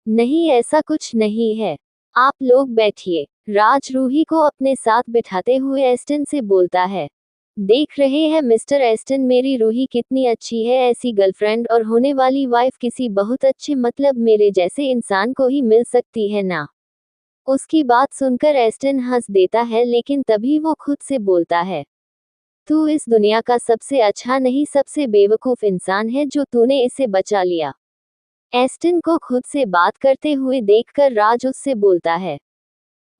नहीं, ऐसा कुछ नहीं है। आप लोग बैठिए। राज रूही को अपने साथ बिठाते हुए एस्टन से बोलता है, देख रहे हैं मिस्टर एस्टन, मेरी रूही कितनी अच्छी है। ऐसी गर्लफ्रेंड और होने वाली वाइफ किसी बहुत अच्छे, मतलब मेरे जैसे इंसान को ही मिल सकती है ना। उसकी बात सुनकर एस्टन हंस देता है, लेकिन तभी वो खुद से बोलता है, तू इस दुनिया का सबसे अच्छा नहीं, सबसे बेवकूफ इंसान है जो तूने इसे बचा लिया। एस्टन को खुद से बात करते हुए देखकर राज उससे बोलता है,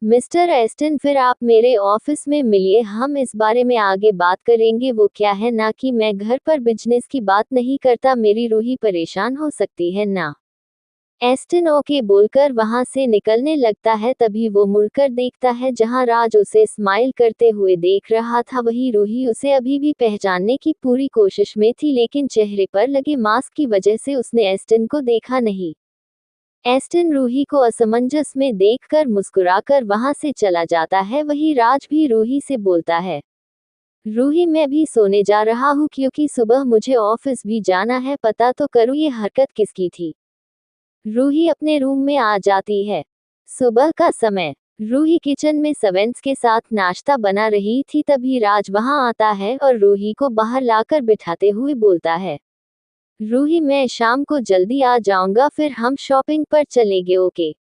मिस्टर एस्टन, फिर आप मेरे ऑफिस में मिलिए, हम इस बारे में आगे बात करेंगे। वो क्या है ना कि मैं घर पर बिजनेस की बात नहीं करता, मेरी रूही परेशान हो सकती है ना। एस्टन ओके बोलकर वहां से निकलने लगता है। तभी वो मुड़कर देखता है जहां राज उसे स्माइल करते हुए देख रहा था। वही रूही उसे अभी भी पहचानने की पूरी कोशिश में थी, लेकिन चेहरे पर लगे मास्क की वजह से उसने एस्टन को देखा नहीं। एस्टन रूही को असमंजस में देखकर मुस्कुराकर वहां से चला जाता है। वही राज भी रूही से बोलता है, रूही, मैं भी सोने जा रहा हूँ क्योंकि सुबह मुझे ऑफिस भी जाना है। पता तो करूँ ये हरकत किसकी थी। रूही अपने रूम में आ जाती है। सुबह का समय। रूही किचन में सवेंस के साथ नाश्ता बना रही थी। तभी राज वहां आता है और रूही को बाहर लाकर बिठाते हुए बोलता है, रूही, मैं शाम को जल्दी आ जाऊंगा, फिर हम शॉपिंग पर चलेंगे, ओके।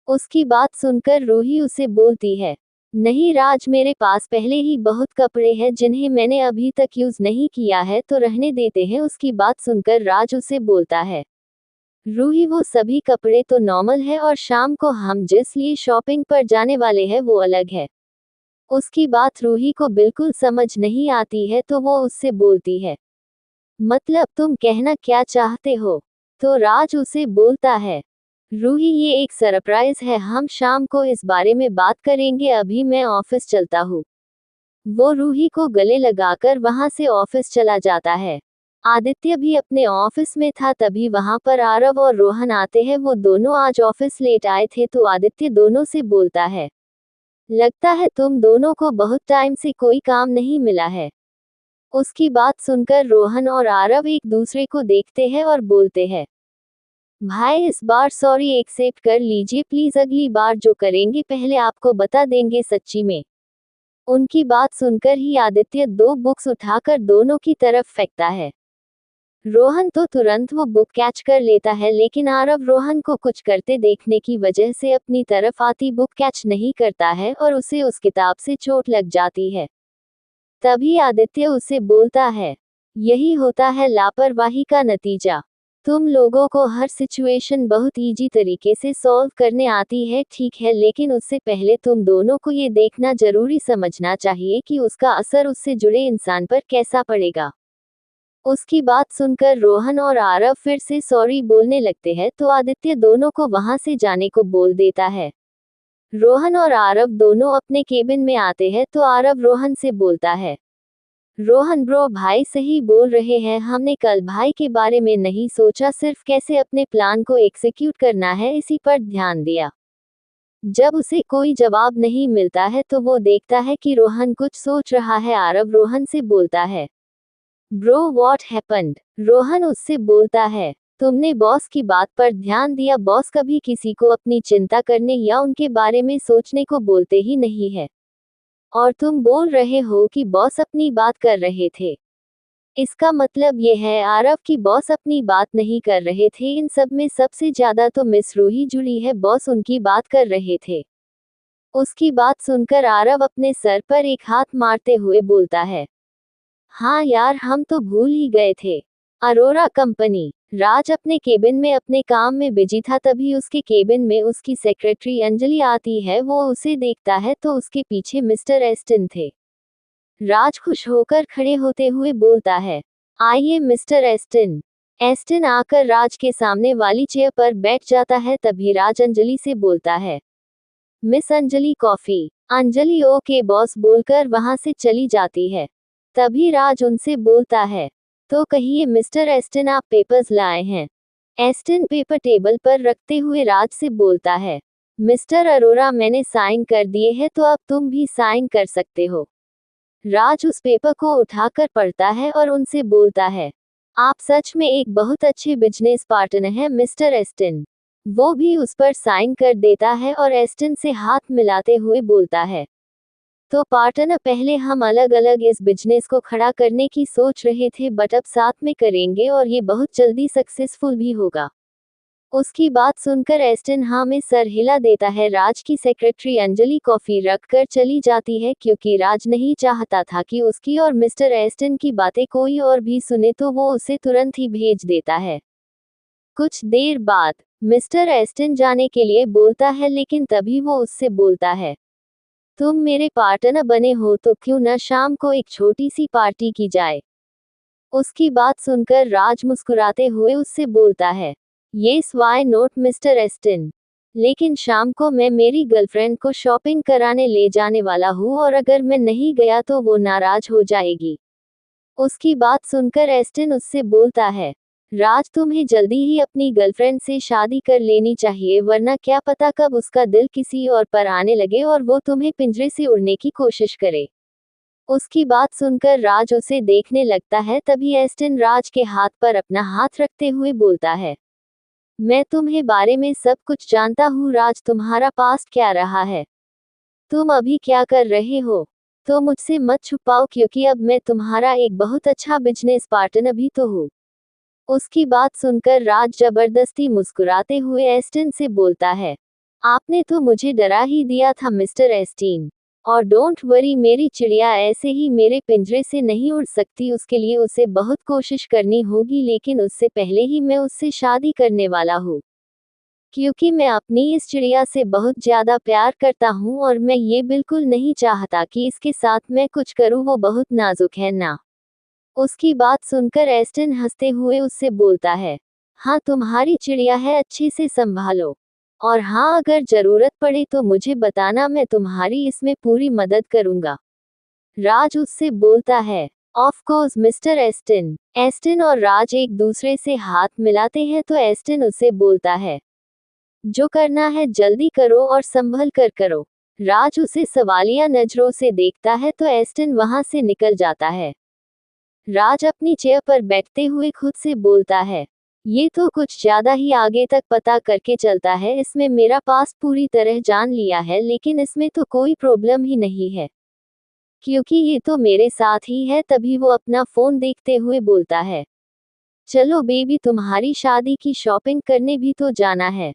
उसकी बात सुनकर रूही उसे बोलती है, नहीं राज, मेरे पास पहले ही बहुत कपड़े हैं जिन्हें मैंने अभी तक यूज नहीं किया है, तो रहने देते हैं। उसकी बात सुनकर राज उसे बोलता है, रूही, वो सभी कपड़े तो नॉर्मल है और शाम को हम जिस लिए शॉपिंग पर जाने वाले हैं वो अलग है। उसकी बात रूही को बिल्कुल समझ नहीं आती है, तो वो उससे बोलती है, मतलब तुम कहना क्या चाहते हो। तो राज उसे बोलता है, रूही, ये एक सरप्राइज है, हम शाम को इस बारे में बात करेंगे, अभी मैं ऑफिस चलता हूँ। वो रूही को गले लगाकर वहां से ऑफिस चला जाता है। आदित्य भी अपने ऑफिस में था। तभी वहां पर आरव और रोहन आते हैं। वो दोनों आज ऑफिस लेट आए थे, तो आदित्य दोनों से बोलता है, लगता है तुम दोनों को बहुत टाइम से कोई काम नहीं मिला है। उसकी बात सुनकर रोहन और आरव एक दूसरे को देखते हैं और बोलते हैं, भाई, इस बार सॉरी एक्सेप्ट कर लीजिए प्लीज, अगली बार जो करेंगे पहले आपको बता देंगे, सच्ची में। उनकी बात सुनकर ही आदित्य दो बुक्स उठाकर दोनों की तरफ फेंकता है। रोहन तो तुरंत वो बुक कैच कर लेता है, लेकिन आरव रोहन को कुछ करते देखने की वजह से अपनी तरफ आती बुक कैच नहीं करता है और उसे उस किताब से चोट लग जाती है। तभी आदित्य उसे बोलता है, यही होता है लापरवाही का नतीजा। तुम लोगों को हर सिचुएशन बहुत इजी तरीके से सॉल्व करने आती है, ठीक है, लेकिन उससे पहले तुम दोनों को ये देखना जरूरी समझना चाहिए कि उसका असर उससे जुड़े इंसान पर कैसा पड़ेगा। उसकी बात सुनकर रोहन और आरव फिर से सॉरी बोलने लगते हैं, तो आदित्य दोनों को वहां से जाने को बोल देता है। रोहन और आरव दोनों अपने केबिन में आते हैं, तो आरव रोहन से बोलता है, रोहन ब्रो, भाई सही बोल रहे हैं, हमने कल भाई के बारे में नहीं सोचा, सिर्फ कैसे अपने प्लान को एग्जीक्यूट करना है इसी पर ध्यान दिया। जब उसे कोई जवाब नहीं मिलता है तो वो देखता है कि रोहन कुछ सोच रहा है। आरव रोहन से बोलता है, ब्रो व्हाट हैपेंड। रोहन उससे बोलता है, तुमने बॉस की बात पर ध्यान दिया, बॉस कभी किसी को अपनी चिंता करने या उनके बारे में सोचने को बोलते ही नहीं है। और तुम बोल रहे हो कि बॉस अपनी बात कर रहे थे। इसका मतलब ये है आरव की बॉस अपनी बात नहीं कर रहे थे। इन सब में सबसे ज्यादा तो मिस रूही जुड़ी है, बॉस उनकी बात कर रहे थे। उसकी बात सुनकर आरव अपने सर पर एक हाथ मारते हुए बोलता है, हाँ यार, हम तो भूल ही गए थे। अरोरा कंपनी। राज अपने केबिन में अपने काम में बिजी था। तभी उसके केबिन में उसकी सेक्रेटरी अंजलि आती है। वो उसे देखता है तो उसके पीछे मिस्टर एस्टन थे। राज खुश होकर खड़े होते हुए बोलता है, आइए मिस्टर एस्टन। एस्टन आकर राज के सामने वाली चेयर पर बैठ जाता है। तभी राज अंजलि से बोलता है, miss Anjali coffee. Anjali okay boss बोलकर वहां से चली जाती है। तभी राज उनसे बोलता है, तो कहिए मिस्टर एस्टन, आप पेपर्स लाए हैं। एस्टन पेपर टेबल पर रखते हुए राज से बोलता है, मिस्टर अरोरा, मैंने साइन कर दिए हैं, तो अब तुम भी साइन कर सकते हो। राज उस पेपर को उठाकर पढ़ता है और उनसे बोलता है, आप सच में एक बहुत अच्छे बिजनेस पार्टनर हैं मिस्टर एस्टन। वो भी उस पर साइन कर देता है और एस्टन से हाथ मिलाते हुए बोलता है, तो पार्टनर, पहले हम अलग अलग इस बिजनेस को खड़ा करने की सोच रहे थे, बट अब साथ में करेंगे और ये बहुत जल्दी सक्सेसफुल भी होगा। उसकी बात सुनकर एस्टन हाँ में सर हिला देता है। राज की सेक्रेटरी अंजलि कॉफी रखकर चली जाती है, क्योंकि राज नहीं चाहता था कि उसकी और मिस्टर एस्टन की बातें कोई और भी सुने, तो वो उसे तुरंत ही भेज देता है। कुछ देर बाद मिस्टर एस्टन जाने के लिए बोलता है, लेकिन तभी वो उससे बोलता है, तुम मेरे पार्टनर बने हो तो क्यों न शाम को एक छोटी सी पार्टी की जाए। उसकी बात सुनकर राज मुस्कुराते हुए उससे बोलता है, yes why not mister Aston, लेकिन शाम को मैं मेरी गर्लफ्रेंड को शॉपिंग कराने ले जाने वाला हूँ, और अगर मैं नहीं गया तो वो नाराज हो जाएगी। उसकी बात सुनकर एस्टन उससे बोलता है, राज, तुम्हें जल्दी ही अपनी गर्लफ्रेंड से शादी कर लेनी चाहिए, वरना क्या पता कब उसका दिल किसी और पर आने लगे और वो तुम्हें पिंजरे से उड़ने की कोशिश करे। उसकी बात सुनकर राज उसे देखने लगता है। तभी एस्टन राज के हाथ पर अपना हाथ रखते हुए बोलता है, मैं तुम्हें बारे में सब कुछ जानता हूँ राज, तुम्हारा पास्ट क्या रहा है, तुम अभी क्या कर रहे हो, तो मुझसे मत छुपाओ, क्योंकि अब मैं तुम्हारा एक बहुत अच्छा बिजनेस पार्टनर भी तो हूँ। उसकी बात सुनकर राज जबरदस्ती मुस्कुराते हुए एस्टन से बोलता है, आपने तो मुझे डरा ही दिया था मिस्टर एस्टीन, और डोंट वरी, मेरी चिड़िया ऐसे ही मेरे पिंजरे से नहीं उड़ सकती, उसके लिए उसे बहुत कोशिश करनी होगी, लेकिन उससे पहले ही मैं उससे शादी करने वाला हूँ, क्योंकि मैं अपनी इस चिड़िया से बहुत ज्यादा प्यार करता हूँ और मैं ये बिल्कुल नहीं चाहता कि इसके साथ मैं कुछ करूँ, वो बहुत नाजुक है ना। उसकी बात सुनकर एस्टन हंसते हुए उससे बोलता है, हाँ, तुम्हारी चिड़िया है, अच्छे से संभालो, और हाँ, अगर जरूरत पड़े तो मुझे बताना, मैं तुम्हारी इसमें पूरी मदद करूंगा। राज उससे बोलता है, of course mister Aston. Aston और राज एक दूसरे से हाथ मिलाते हैं, तो एस्टन उसे बोलता है, जो करना है जल्दी करो और संभल कर करो। राज उसे सवालिया नजरों से देखता है, तो एस्टन वहां से निकल जाता है। राज अपनी चेयर पर बैठते हुए खुद से बोलता है, ये तो कुछ ज्यादा ही आगे तक पता करके चलता है, इसमें मेरा पास्ट पूरी तरह जान लिया है, लेकिन इसमें तो कोई प्रॉब्लम ही नहीं है, क्योंकि ये तो मेरे साथ ही है। तभी वो अपना फोन देखते हुए बोलता है, चलो बेबी, तुम्हारी शादी की शॉपिंग करने भी तो जाना है।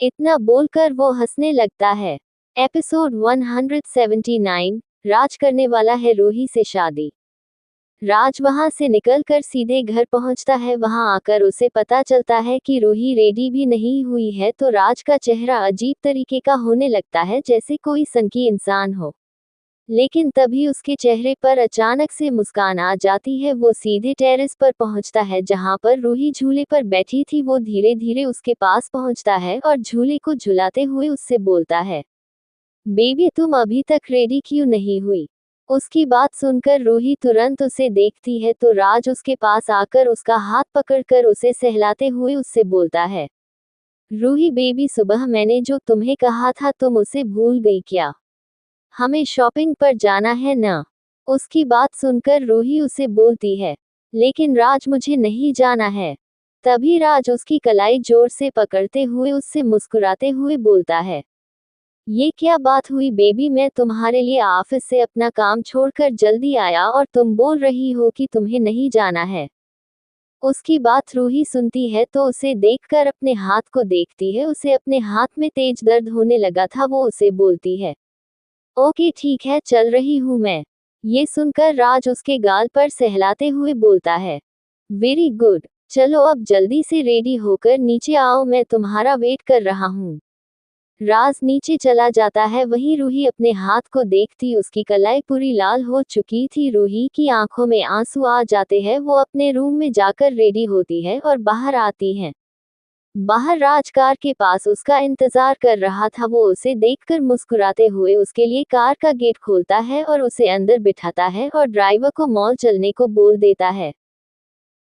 इतना बोलकर वो हंसने लगता है। एपिसोड 179, राज करने वाला है रूही से शादी। राज वहां से निकलकर सीधे घर पहुंचता है। वहां आकर उसे पता चलता है कि रूही रेडी भी नहीं हुई है, तो राज का चेहरा अजीब तरीके का होने लगता है, जैसे कोई सनकी इंसान हो। लेकिन तभी उसके चेहरे पर अचानक से मुस्कान आ जाती है। वो सीधे टेरेस पर पहुंचता है, जहां पर रूही झूले पर बैठी थी। वो धीरे धीरे उसके पास पहुंचता है और झूले को झुलाते हुए उससे बोलता है, बेबी, तुम अभी तक रेडी क्यों नहीं हुई। उसकी बात सुनकर रूही तुरंत उसे देखती है, तो राज उसके पास आकर उसका हाथ पकड़कर उसे सहलाते हुए उससे बोलता है, रूही बेबी, सुबह मैंने जो तुम्हें कहा था, तुम उसे भूल गई क्या। हमें शॉपिंग पर जाना है ना। उसकी बात सुनकर रूही उसे बोलती है, लेकिन राज, मुझे नहीं जाना है। तभी राज उसकी कलाई जोर से पकड़ते हुए उससे मुस्कुराते हुए बोलता है, ये क्या बात हुई बेबी, मैं तुम्हारे लिए ऑफिस से अपना काम छोड़कर जल्दी आया और तुम बोल रही हो कि तुम्हें नहीं जाना है। उसकी बात रूही सुनती है, तो उसे देखकर अपने हाथ को देखती है। उसे अपने हाथ में तेज दर्द होने लगा था। वो उसे बोलती है, ओके ठीक है, चल रही हूँ मैं। ये सुनकर राज उसके गाल पर सहलाते हुए बोलता है, वेरी गुड, चलो अब जल्दी से रेडी होकर नीचे आओ, मैं तुम्हारा वेट कर रहा हूँ। राज नीचे चला जाता है। वहीं रूही अपने हाथ को देखती उसकी कलाई पूरी लाल हो चुकी थी। रूही की आंखों में आंसू आ जाते हैं। वो अपने रूम में जाकर रेडी होती है और बाहर आती है। बाहर राज कार के पास उसका इंतजार कर रहा था। वो उसे देखकर मुस्कुराते हुए उसके लिए कार का गेट खोलता है और उसे अंदर बिठाता है और ड्राइवर को मॉल चलने को बोल देता है।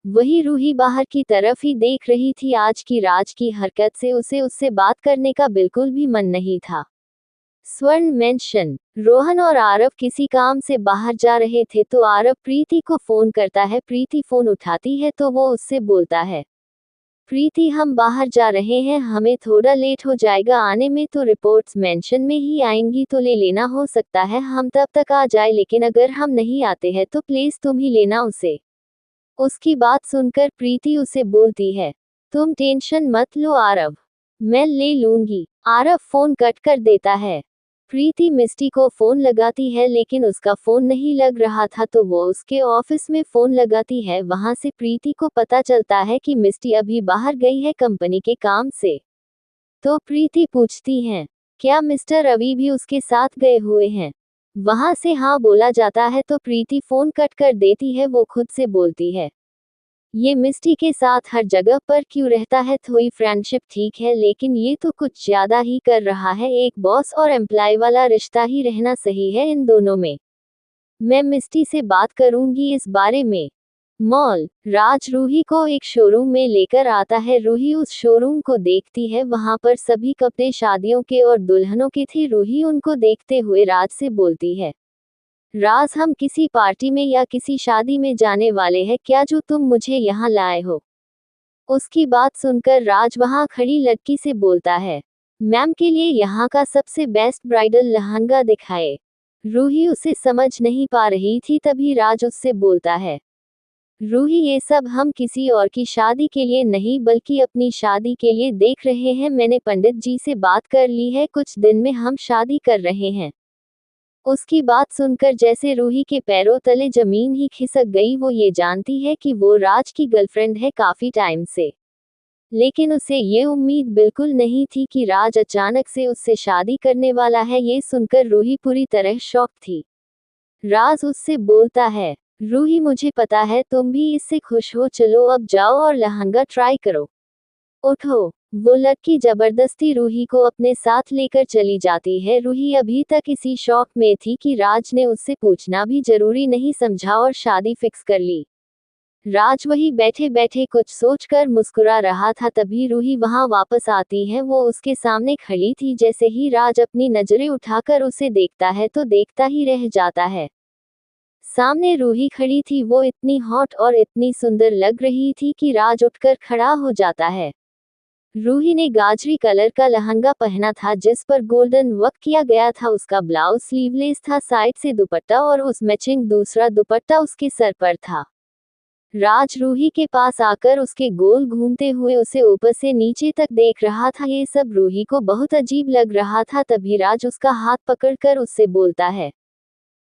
वही रूही बाहर की तरफ ही देख रही थी। आज की राज की हरकत से उसे उससे बात करने का बिल्कुल भी मन नहीं था। स्वर्ण मेंशन। रोहन और आरव किसी काम से बाहर जा रहे थे तो आरव प्रीति को फोन करता है। प्रीति फोन उठाती है तो वो उससे बोलता है, प्रीति हम बाहर जा रहे हैं, हमें थोड़ा लेट हो जाएगा आने में, तो रिपोर्ट्स मेंशन में ही आएंगी तो ले लेना, हो सकता है हम तब तक आ जाए, लेकिन अगर हम नहीं आते हैं तो प्लीज तुम ही लेना उसे। उसकी बात सुनकर प्रीति उसे बोलती है, तुम टेंशन मत लो आरव, मैं ले लूंगी। आरव फोन कट कर देता है। प्रीति मिस्टी को फोन लगाती है लेकिन उसका फोन नहीं लग रहा था तो वो उसके ऑफिस में फोन लगाती है। वहां से प्रीति को पता चलता है कि मिस्टी अभी बाहर गई है कंपनी के काम से। तो प्रीति पूछती है, क्या मिस्टर रवि भी उसके साथ गए हुए हैं? वहां से हाँ बोला जाता है तो प्रीति फोन कट कर देती है। वो खुद से बोलती है, ये मिस्टी के साथ हर जगह पर क्यों रहता है, थोड़ी फ्रेंडशिप ठीक है लेकिन ये तो कुछ ज्यादा ही कर रहा है, एक बॉस और एम्प्लॉय वाला रिश्ता ही रहना सही है इन दोनों में। मैं मिस्टी से बात करूंगी इस बारे में। मॉल। राज रूही को एक शोरूम में लेकर आता है। रूही उस शोरूम को देखती है, वहां पर सभी कपड़े शादियों के और दुल्हनों के थे। रूही उनको देखते हुए राज से बोलती है, राज हम किसी पार्टी में या किसी शादी में जाने वाले हैं क्या जो तुम मुझे यहाँ लाए हो? उसकी बात सुनकर राज वहाँ खड़ी लड़की से बोलता है, मैम के लिए यहाँ का सबसे बेस्ट ब्राइडल लहंगा दिखाए। रूही उसे समझ नहीं पा रही थी, तभी राज उससे बोलता है, रूही ये सब हम किसी और की शादी के लिए नहीं बल्कि अपनी शादी के लिए देख रहे हैं। मैंने पंडित जी से बात कर ली है, कुछ दिन में हम शादी कर रहे हैं। उसकी बात सुनकर जैसे रूही के पैरों तले जमीन ही खिसक गई। वो ये जानती है कि वो राज की गर्लफ्रेंड है काफी टाइम से, लेकिन उसे ये उम्मीद बिल्कुल नहीं थी कि राज अचानक से उससे शादी करने वाला है। ये सुनकर रूही पूरी तरह शॉक थी। राज उससे बोलता है, रूही मुझे पता है तुम भी इससे खुश हो, चलो अब जाओ और लहंगा ट्राई करो, उठो। वो लड़की जबरदस्ती रूही को अपने साथ लेकर चली जाती है। रूही अभी तक इसी शौक में थी कि राज ने उससे पूछना भी जरूरी नहीं समझा और शादी फिक्स कर ली। राज वही बैठे बैठे कुछ सोचकर मुस्कुरा रहा था, तभी रूही वहां वापस आती है। वो उसके सामने खड़ी थी। जैसे ही राज अपनी नजरें उठाकर उसे देखता है तो देखता ही रह जाता है। सामने रूही खड़ी थी। वो इतनी हॉट और इतनी सुंदर लग रही थी कि राज उठकर खड़ा हो जाता है। रूही ने गाजरी कलर का लहंगा पहना था जिस पर गोल्डन वर्क किया गया था। उसका ब्लाउज स्लीवलेस था, साइड से दुपट्टा और उस मैचिंग दूसरा दुपट्टा उसके सर पर था। राज रूही के पास आकर उसके गोल घूमते हुए उसे ऊपर से नीचे तक देख रहा था। ये सब रूही को बहुत अजीब लग रहा था। तभी राज उसका हाथ पकड़कर उससे बोलता है,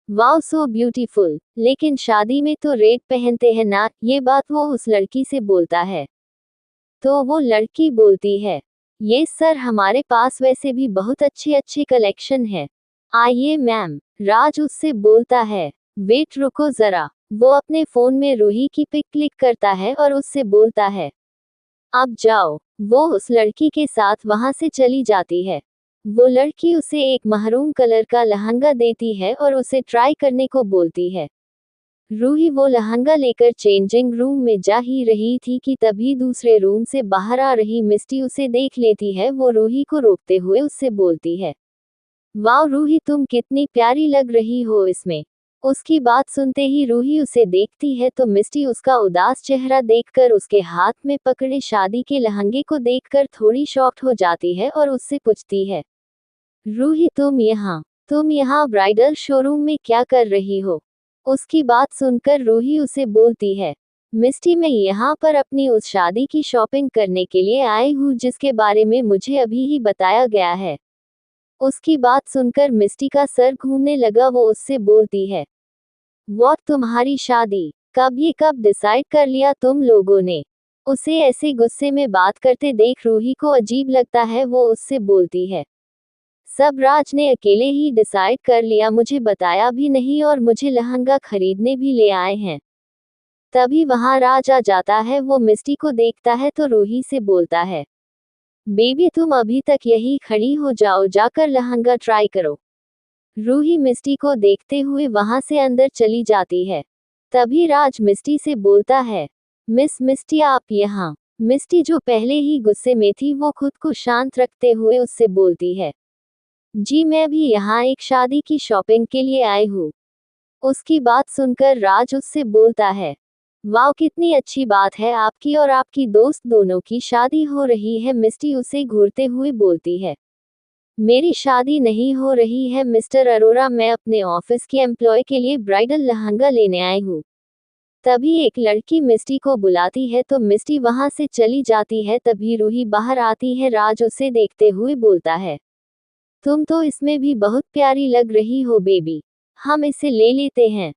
वाओ सो ब्यूटीफुल, लेकिन शादी में तो रेड पहनते हैं ना। ये बात वो उस लड़की से बोलता है। तो वो लड़की बोलती है, ये सर हमारे पास वैसे भी बहुत अच्छे अच्छे कलेक्शन है, आइए मैम। राज उससे बोलता है, वेट रुको जरा। वो अपने फोन में रूही की पिक क्लिक करता है और उससे बोलता है, अब जाओ। वो उस लड़की के साथ वहां से चली जाती है। वो लड़की उसे एक महरून कलर का लहंगा देती है और उसे ट्राई करने को बोलती है। रूही वो लहंगा लेकर चेंजिंग रूम में जा ही रही थी कि तभी दूसरे रूम से बाहर आ रही मिस्टी उसे देख लेती है। वो रूही को रोकते हुए उससे बोलती है, वाह रूही तुम कितनी प्यारी लग रही हो इसमें। उसकी बात सुनते ही रूही उसे देखती है तो मिस्टी उसका उदास चेहरा देखकर उसके हाथ में पकड़े शादी के लहंगे को देखकर थोड़ी शॉक्ड हो जाती है और उससे पूछती है, रूही तुम यहाँ ब्राइडल शोरूम में क्या कर रही हो? उसकी बात सुनकर रूही उसे बोलती है, मिस्टी मैं यहाँ पर अपनी उस शादी की शॉपिंग करने के लिए आई हूँ जिसके बारे में मुझे अभी ही बताया गया है। उसकी बात सुनकर मिस्टी का सर घूमने लगा। वो उससे बोलती है, व्हाट तुम्हारी शादी कब डिसाइड कर लिया तुम लोगों ने? उसे ऐसे गुस्से में बात करते देख रूही को अजीब लगता है। वो उससे बोलती है, सब राज ने अकेले ही डिसाइड कर लिया, मुझे बताया भी नहीं और मुझे लहंगा खरीदने भी ले आए हैं। तभी वहां राज आ जाता है। वो मिस्टी को देखता है तो रूही से बोलता है, बेबी तुम अभी तक यही खड़ी हो जाओ, जाकर लहंगा ट्राई करो। रूही मिस्टी को देखते हुए वहां से अंदर चली जाती है। तभी राज मिस्टी से बोलता है, मिस मिस्टी आप यहाँ। मिस्टी जो पहले ही गुस्से में थी वो खुद को शांत रखते हुए उससे बोलती है, जी मैं भी यहाँ एक शादी की शॉपिंग के लिए आई हूँ। उसकी बात सुनकर राज उससे बोलता है, वाह कितनी अच्छी बात है, आपकी और आपकी दोस्त दोनों की शादी हो रही है। मिस्टी उसे घूरते हुए बोलती है, मेरी शादी नहीं हो रही है मिस्टर अरोरा, मैं अपने ऑफिस के एम्प्लॉय के लिए ब्राइडल लहंगा लेने आई हूँ। तभी एक लड़की मिस्टी को बुलाती है तो मिस्टी वहां से चली जाती है। तभी रूही बाहर आती है। राज उसे देखते हुए बोलता है, तुम तो इसमें भी बहुत प्यारी लग रही हो बेबी, हम इसे ले लेते हैं।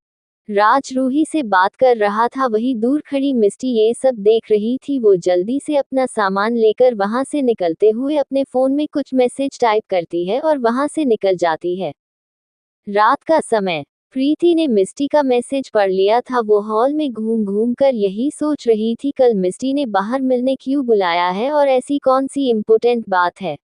राज रूही से बात कर रहा था, वही दूर खड़ी मिस्टी ये सब देख रही थी। वो जल्दी से अपना सामान लेकर वहां से निकलते हुए अपने फोन में कुछ मैसेज टाइप करती है और वहां से निकल जाती है। रात का समय, प्रीति ने मिस्टी का मैसेज पढ़ लिया था। वो हॉल में घूम घूम कर यही सोच रही थी, कल मिस्टी ने बाहर मिलने क्यों बुलाया है और ऐसी कौन सी इम्पोर्टेंट बात है।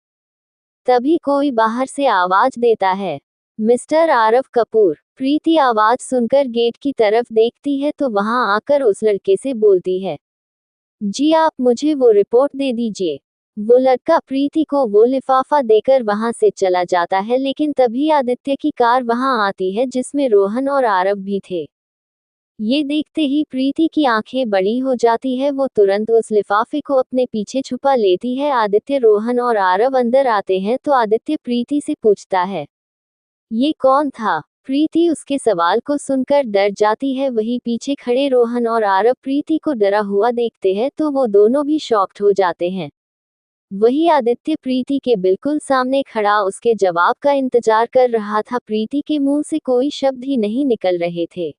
तभी कोई बाहर से आवाज देता है, मिस्टर आरव कपूर। प्रीति आवाज सुनकर गेट की तरफ देखती है तो वहां आकर उस लड़के से बोलती है, जी आप मुझे वो रिपोर्ट दे दीजिए। वो लड़का प्रीति को वो लिफाफा देकर वहां से चला जाता है, लेकिन तभी आदित्य की कार वहां आती है जिसमें रोहन और आरव भी थे। ये देखते ही प्रीति की आंखें बड़ी हो जाती है। वो तुरंत उस लिफाफे को अपने पीछे छुपा लेती है। आदित्य, रोहन और आरव अंदर आते हैं तो आदित्य प्रीति से पूछता है, ये कौन था। प्रीति उसके सवाल को सुनकर डर जाती है। वही पीछे खड़े रोहन और आरव प्रीति को डरा हुआ देखते हैं तो वो दोनों भी शॉक्ड हो जाते हैं। वही आदित्य प्रीति के बिल्कुल सामने खड़ा उसके जवाब का इंतजार कर रहा था। प्रीति के मुंह से कोई शब्द ही नहीं निकल रहे थे।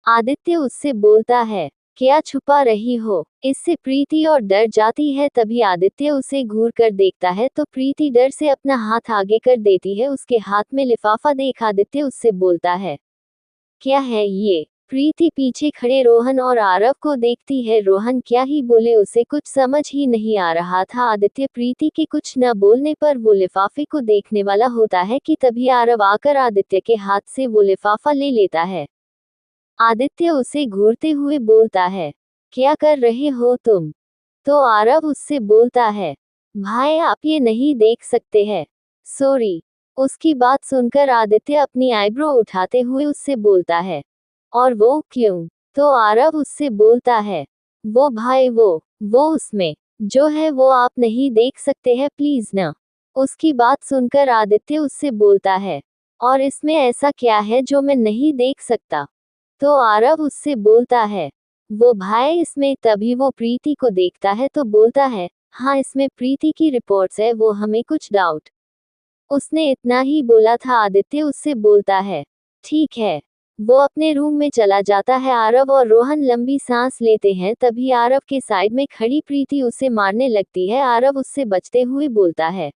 आदित्य उससे बोलता है, क्या छुपा रही हो। इससे प्रीति और डर जाती है। तभी आदित्य उसे घूर कर देखता है तो प्रीति डर से अपना हाथ आगे कर देती है। उसके हाथ में लिफाफा देख आदित्य उससे बोलता है, क्या है ये। प्रीति पीछे खड़े रोहन और आरव को देखती है। रोहन क्या ही बोले, उसे कुछ समझ ही नहीं आ रहा था। आदित्य प्रीति के कुछ न बोलने पर वो लिफाफे को देखने वाला होता है कि तभी आरव आकर आदित्य के हाथ से वो लिफाफा ले लेता है। आदित्य उसे घूरते हुए बोलता है, क्या कर रहे हो तुम। तो आरव उससे बोलता है, भाई आप ये नहीं देख सकते हैं, सॉरी। उसकी बात सुनकर आदित्य अपनी आईब्रो उठाते हुए उससे बोलता है, और वो क्यों। तो आरव उससे बोलता है, वो भाई वो उसमें जो है वो आप नहीं देख सकते हैं, प्लीज ना। उसकी बात सुनकर आदित्य उससे बोलता है, और इसमें ऐसा क्या है जो मैं नहीं देख सकता। तो आरव उससे बोलता है, वो भाई इसमें। तभी वो प्रीति को देखता है तो बोलता है, हाँ इसमें प्रीति की रिपोर्ट्स है, वो हमें कुछ डाउट। उसने इतना ही बोला था। आदित्य उससे बोलता है, ठीक है। वो अपने रूम में चला जाता है। आरव और रोहन लंबी सांस लेते हैं। तभी आरव के साइड में खड़ी प्रीति उसे मारने लगती है। आरव उससे बचते हुए बोलता है,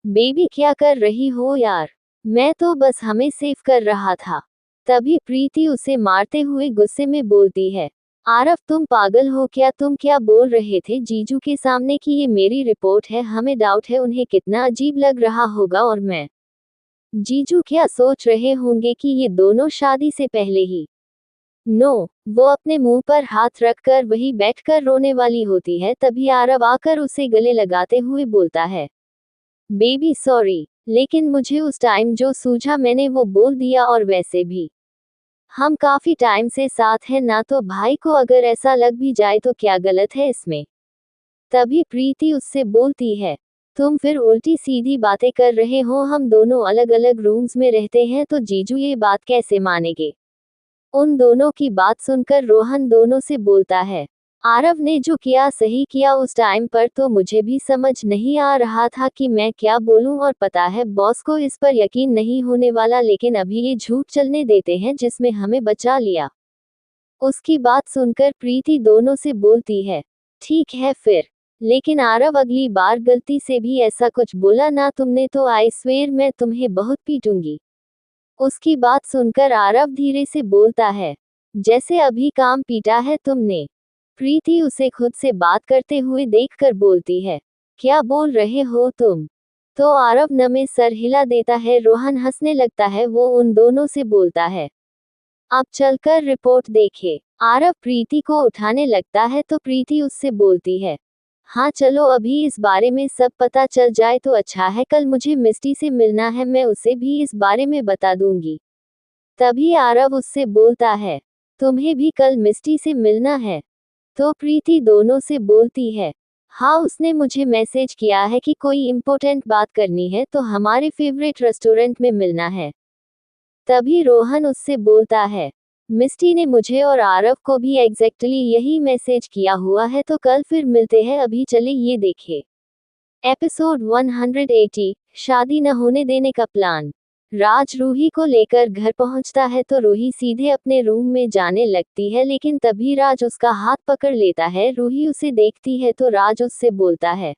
बेबी क्या कर रही हो यार, मैं तो बस हमें सेव कर रहा था। तभी प्रीति उसे मारते हुए गुस्से में बोलती है, आरव तुम पागल हो क्या, तुम क्या बोल रहे थे जीजू के सामने कि ये मेरी रिपोर्ट है। हमें डाउट है, उन्हें कितना अजीब लग रहा होगा। और मैं जीजू क्या सोच रहे होंगे कि ये दोनों शादी से पहले ही। नो। वो अपने मुंह पर हाथ रखकर वही बैठकर रोने वाली होती है। तभी आरव आकर उसे गले लगाते हुए बोलता है, बेबी सॉरी, लेकिन मुझे उस टाइम जो सूझा मैंने वो बोल दिया। और वैसे भी हम काफी टाइम से साथ हैं ना, तो भाई को अगर ऐसा लग भी जाए तो क्या गलत है इसमें। तभी प्रीति उससे बोलती है, तुम फिर उल्टी सीधी बातें कर रहे हो। हम दोनों अलग अलग रूम्स में रहते हैं तो जीजू ये बात कैसे मानेंगे। उन दोनों की बात सुनकर रोहन दोनों से बोलता है, आरव ने जो किया सही किया। उस टाइम पर तो मुझे भी समझ नहीं आ रहा था कि मैं क्या बोलूं, और पता है बॉस को इस पर यकीन नहीं होने वाला, लेकिन अभी ये झूठ चलने देते हैं जिसमें हमें बचा लिया। उसकी बात सुनकर प्रीति दोनों से बोलती है, ठीक है फिर, लेकिन आरव अगली बार गलती से भी ऐसा कुछ बोला ना तुमने तो आई स्वेर मैं तुम्हें बहुत पीटूंगी। उसकी बात सुनकर आरव धीरे से बोलता है, जैसे अभी काम पीटा है तुमने। प्रीति उसे खुद से बात करते हुए देखकर बोलती है, क्या बोल रहे हो तुम? तो आरव न में सर हिला देता है। रोहन हंसने लगता है। वो उन दोनों से बोलता है, आप चलकर रिपोर्ट देखे। आरव प्रीति को उठाने लगता है तो प्रीति उससे बोलती है, हाँ चलो, अभी इस बारे में सब पता चल जाए तो अच्छा है। कल मुझे मिस्टी से मिलना है, मैं उसे भी इस बारे में बता दूंगी। तभी आरव उससे बोलता है, तुम्हें भी कल मिस्टी से मिलना है? तो प्रीति दोनों से बोलती है, हाँ, उसने मुझे मैसेज किया है कि कोई इम्पोर्टेंट बात करनी है तो हमारे फेवरेट रेस्टोरेंट में मिलना है। तभी रोहन उससे बोलता है, मिस्टी ने मुझे और आरव को भी एग्जैक्टली यही मैसेज किया हुआ है, तो कल फिर मिलते हैं। अभी चले ये देखे। एपिसोड 180, शादी न होने देने का प्लान। राज रूही को लेकर घर पहुंचता है तो रूही सीधे अपने रूम में जाने लगती है, लेकिन तभी राज उसका हाथ पकड़ लेता है। रूही उसे देखती है तो राज उससे बोलता है,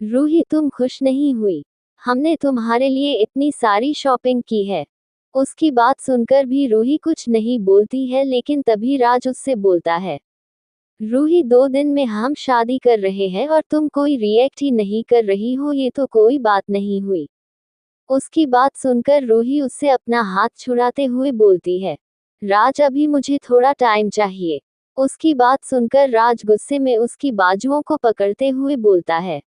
रूही, तुम खुश नहीं हुई? हमने तुम्हारे लिए इतनी सारी शॉपिंग की है। उसकी बात सुनकर भी रूही कुछ नहीं बोलती है, लेकिन तभी राज उससे बोलता है, रूही, 2 दिन में हम शादी कर रहे हैं और तुम कोई रिएक्ट ही नहीं कर रही हो, ये तो कोई बात नहीं हुई। उसकी बात सुनकर रूही उससे अपना हाथ छुड़ाते हुए बोलती है, राज, अभी मुझे थोड़ा टाइम चाहिए। उसकी बात सुनकर राज गुस्से में उसकी बाजुओं को पकड़ते हुए बोलता है,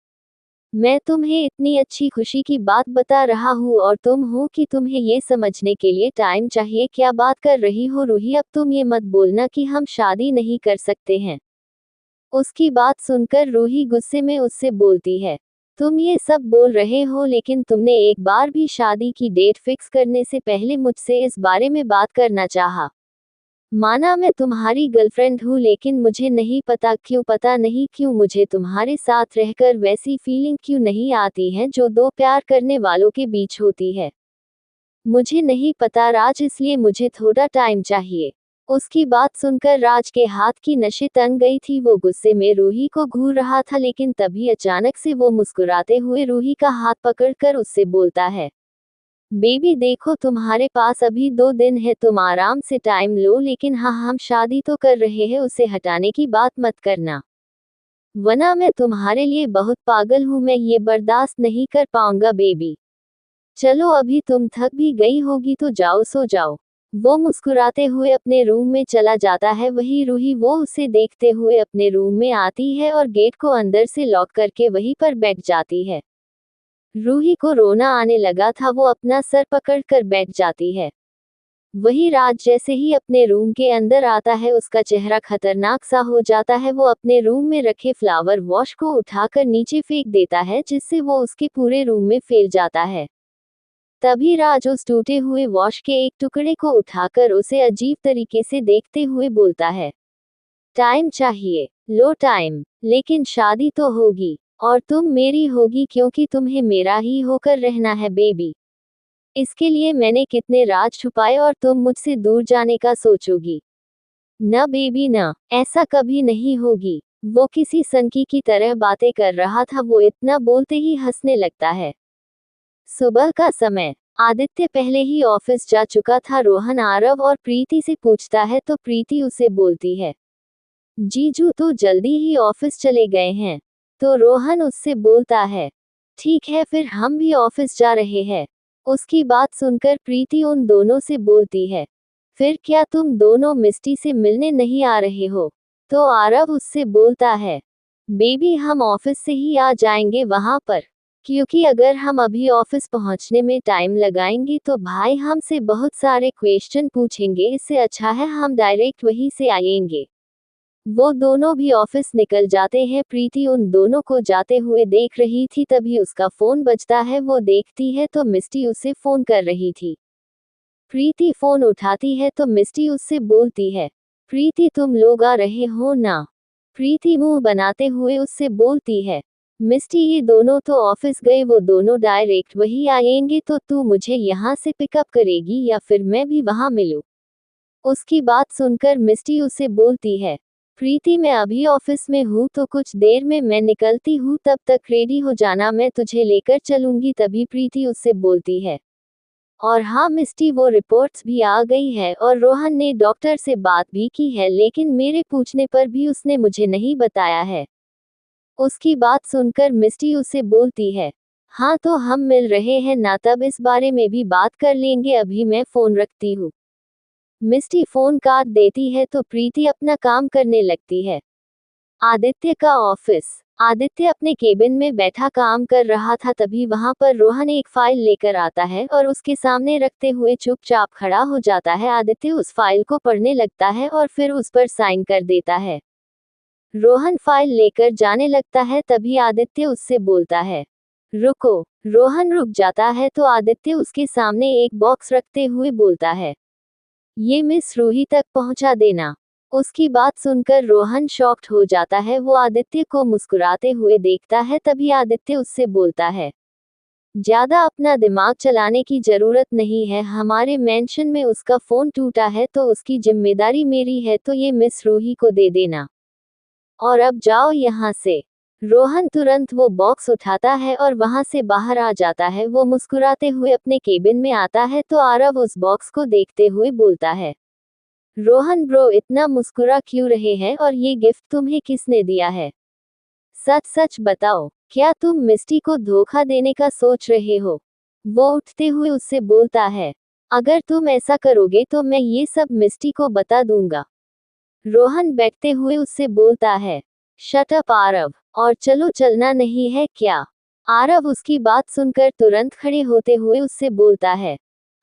मैं तुम्हें इतनी अच्छी खुशी की बात बता रहा हूँ और तुम हो कि तुम्हें ये समझने के लिए टाइम चाहिए। क्या बात कर रही हो रूही? अब तुम ये मत बोलना कि हम शादी नहीं कर सकते हैं। उसकी बात सुनकर रूही गुस्से में उससे बोलती है, तुम ये सब बोल रहे हो, लेकिन तुमने एक बार भी शादी की डेट फिक्स करने से पहले मुझसे इस बारे में बात करना चाहा। माना मैं तुम्हारी गर्लफ्रेंड हूँ, लेकिन मुझे नहीं पता नहीं क्यों मुझे तुम्हारे साथ रहकर वैसी फीलिंग क्यों नहीं आती है जो दो प्यार करने वालों के बीच होती है। मुझे नहीं पता राज, इसलिए मुझे थोड़ा टाइम चाहिए। उसकी बात सुनकर राज के हाथ की नसें तन गई थी। वो गुस्से में रूही को घूर रहा था, लेकिन तभी अचानक से वो मुस्कुराते हुए रूही का हाथ पकड़कर उससे बोलता है, बेबी देखो, तुम्हारे पास अभी 2 दिन है, तुम आराम से टाइम लो, लेकिन हाँ, हम शादी तो कर रहे हैं, उसे हटाने की बात मत करना, वरना मैं तुम्हारे लिए बहुत पागल हूँ। मैं ये बर्दाश्त नहीं कर पाऊंगा बेबी। चलो, अभी तुम थक भी गई होगी तो जाओ, सो जाओ। वो मुस्कुराते हुए अपने रूम में चला जाता है। वही रूही वो उसे देखते हुए अपने रूम में आती है और गेट को अंदर से लॉक करके वहीं पर बैठ जाती है। रूही को रोना आने लगा था। वो अपना सर पकड़कर बैठ जाती है। वही राज जैसे ही अपने रूम के अंदर आता है, उसका चेहरा खतरनाक सा हो जाता है। वो अपने रूम में रखे फ्लावर वॉश को उठाकर नीचे फेंक देता है, जिससे वो उसके पूरे रूम में फैल जाता है। तभी राज उस टूटे हुए वॉश के एक टुकड़े को उठाकर उसे अजीब तरीके से देखते हुए बोलता है, टाइम चाहिए, लो टाइम, लेकिन शादी तो होगी, और तुम मेरी होगी, क्योंकि तुम्हें मेरा ही होकर रहना है बेबी। इसके लिए मैंने कितने राज छुपाए और तुम मुझसे दूर जाने का सोचोगी? न बेबी न, ऐसा कभी नहीं होगी। वो किसी सनकी की तरह बातें कर रहा था। वो इतना बोलते ही हंसने लगता है। सुबह का समय। आदित्य पहले ही ऑफिस जा चुका था। रोहन आरव और प्रीति से पूछता है तो प्रीति उसे बोलती है, जीजू तो जल्दी ही ऑफिस चले गए हैं। तो रोहन उससे बोलता है, ठीक है, फिर हम भी ऑफिस जा रहे हैं। उसकी बात सुनकर प्रीति उन दोनों से बोलती है, फिर क्या तुम दोनों मिस्टी से मिलने नहीं आ रहे हो? तो आरव उससे बोलता है, बेबी, हम ऑफिस से ही आ जाएंगे वहां पर, क्योंकि अगर हम अभी ऑफिस पहुंचने में टाइम लगाएंगे तो भाई हमसे बहुत सारे क्वेश्चन पूछेंगे। इससे अच्छा है हम डायरेक्ट वहीं से आएंगे। वो दोनों भी ऑफिस निकल जाते हैं। प्रीति उन दोनों को जाते हुए देख रही थी। तभी उसका फोन बजता है। वो देखती है तो मिस्टी उसे फोन कर रही थी। प्रीति फोन उठाती है तो मिस्टी उससे बोलती है, प्रीति, तुम लोग आ रहे हो ना? प्रीति मुंह बनाते हुए उससे बोलती है, मिस्टी, ये दोनों तो ऑफिस गए, वो दोनों डायरेक्ट वही आएंगे, तो तू मुझे यहाँ से पिकअप करेगी या फिर मैं भी वहाँ मिलूं? उसकी बात सुनकर मिस्टी उसे बोलती है, प्रीति, मैं अभी ऑफिस में हूँ तो कुछ देर में मैं निकलती हूँ, तब तक रेडी हो जाना, मैं तुझे लेकर चलूंगी। तभी प्रीति उससे बोलती है, और हाँ मिस्टी, वो रिपोर्ट्स भी आ गई है और रोहन ने डॉक्टर से बात भी की है, लेकिन मेरे पूछने पर भी उसने मुझे नहीं बताया है। उसकी बात सुनकर मिस्टी उसे बोलती है, हाँ तो हम मिल रहे हैं ना, तब इस बारे में भी बात कर लेंगे, अभी मैं फोन रखती हूँ। मिस्टी फोन काट देती है तो प्रीति अपना काम करने लगती है। आदित्य का ऑफिस। आदित्य अपने केबिन में बैठा काम कर रहा था, तभी वहां पर रोहन एक फाइल लेकर आता है और उसके सामने रखते हुए चुपचाप खड़ा हो जाता है। आदित्य उस फाइल को पढ़ने लगता है और फिर उस पर साइन कर देता है। रोहन फाइल लेकर जाने लगता है, तभी आदित्य उससे बोलता है, रुको। रोहन रुक जाता है तो आदित्य उसके सामने एक बॉक्स रखते हुए बोलता है, ये मिस रूही तक पहुंचा देना। उसकी बात सुनकर रोहन शॉक्ड हो जाता है। वो आदित्य को मुस्कुराते हुए देखता है, तभी आदित्य उससे बोलता है, ज्यादा अपना दिमाग चलाने की जरूरत नहीं है, हमारे मेंशन में उसका फोन टूटा है तो उसकी जिम्मेदारी मेरी है, तो ये मिस रूही को दे देना और अब जाओ यहाँ से। रोहन तुरंत वो बॉक्स उठाता है और वहां से बाहर आ जाता है। वो मुस्कुराते हुए अपने केबिन में आता है तो आरव उस बॉक्स को देखते हुए बोलता है, रोहन ब्रो इतना मुस्कुरा क्यों रहे हैं और ये गिफ्ट तुम्हें किसने दिया है? सच सच बताओ, क्या तुम मिस्टी को धोखा देने का सोच रहे हो? वो उठते हुए उससे बोलता है, अगर तुम ऐसा करोगे तो मैं ये सब मिस्टी को बता दूंगा। रोहन बैठते हुए उससे बोलता है, शट अप आरव, और चलो चलना नहीं है क्या? आरव उसकी बात सुनकर तुरंत खड़े होते हुए उससे बोलता है,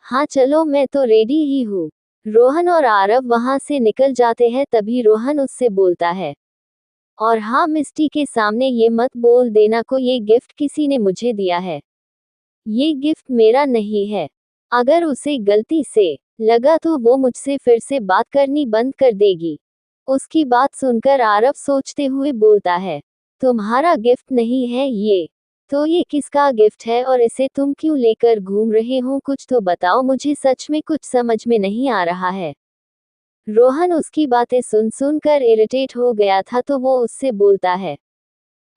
हाँ चलो मैं तो रेडी ही हूँ। रोहन और आरव वहां से निकल जाते हैं, तभी रोहन उससे बोलता है, और हाँ मिस्टी के सामने ये मत बोल देना को ये गिफ्ट किसी ने मुझे दिया है। ये गिफ्ट मेरा नहीं है। अगर उसे गलती से लगा तो वो मुझसे फिर से बात करनी बंद कर देगी। उसकी बात सुनकर आरव सोचते हुए बोलता है, तुम्हारा गिफ्ट नहीं है ये तो ये किसका गिफ्ट है और इसे तुम क्यों लेकर घूम रहे हो? कुछ तो बताओ, मुझे सच में कुछ समझ में नहीं आ रहा है। रोहन उसकी बातें सुन सुनकर इरिटेट हो गया था तो वो उससे बोलता है,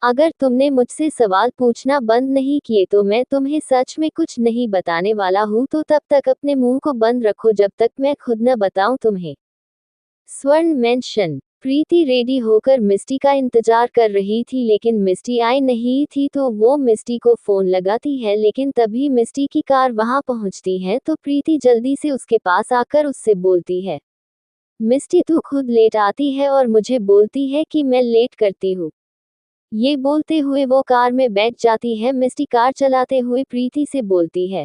अगर तुमने मुझसे सवाल पूछना बंद नहीं किए तो मैं तुम्हें सच में कुछ नहीं बताने वाला हूँ, तो तब तक अपने मुंह को बंद रखो जब तक मैं खुद न बताऊं तुम्हें। स्वर्ण मेंशन। प्रीति रेडी होकर मिस्टी का इंतजार कर रही थी, लेकिन मिस्टी आई नहीं थी तो वो मिस्टी को फोन लगाती है, लेकिन तभी मिस्टी की कार वहां पहुंचती है तो प्रीति जल्दी से उसके पास आकर उससे बोलती है, मिस्टी तू खुद लेट आती है और मुझे बोलती है कि मैं लेट करती हूँ। ये बोलते हुए वो कार में बैठ जाती है। मिस्टी कार चलाते हुए प्रीति से बोलती है,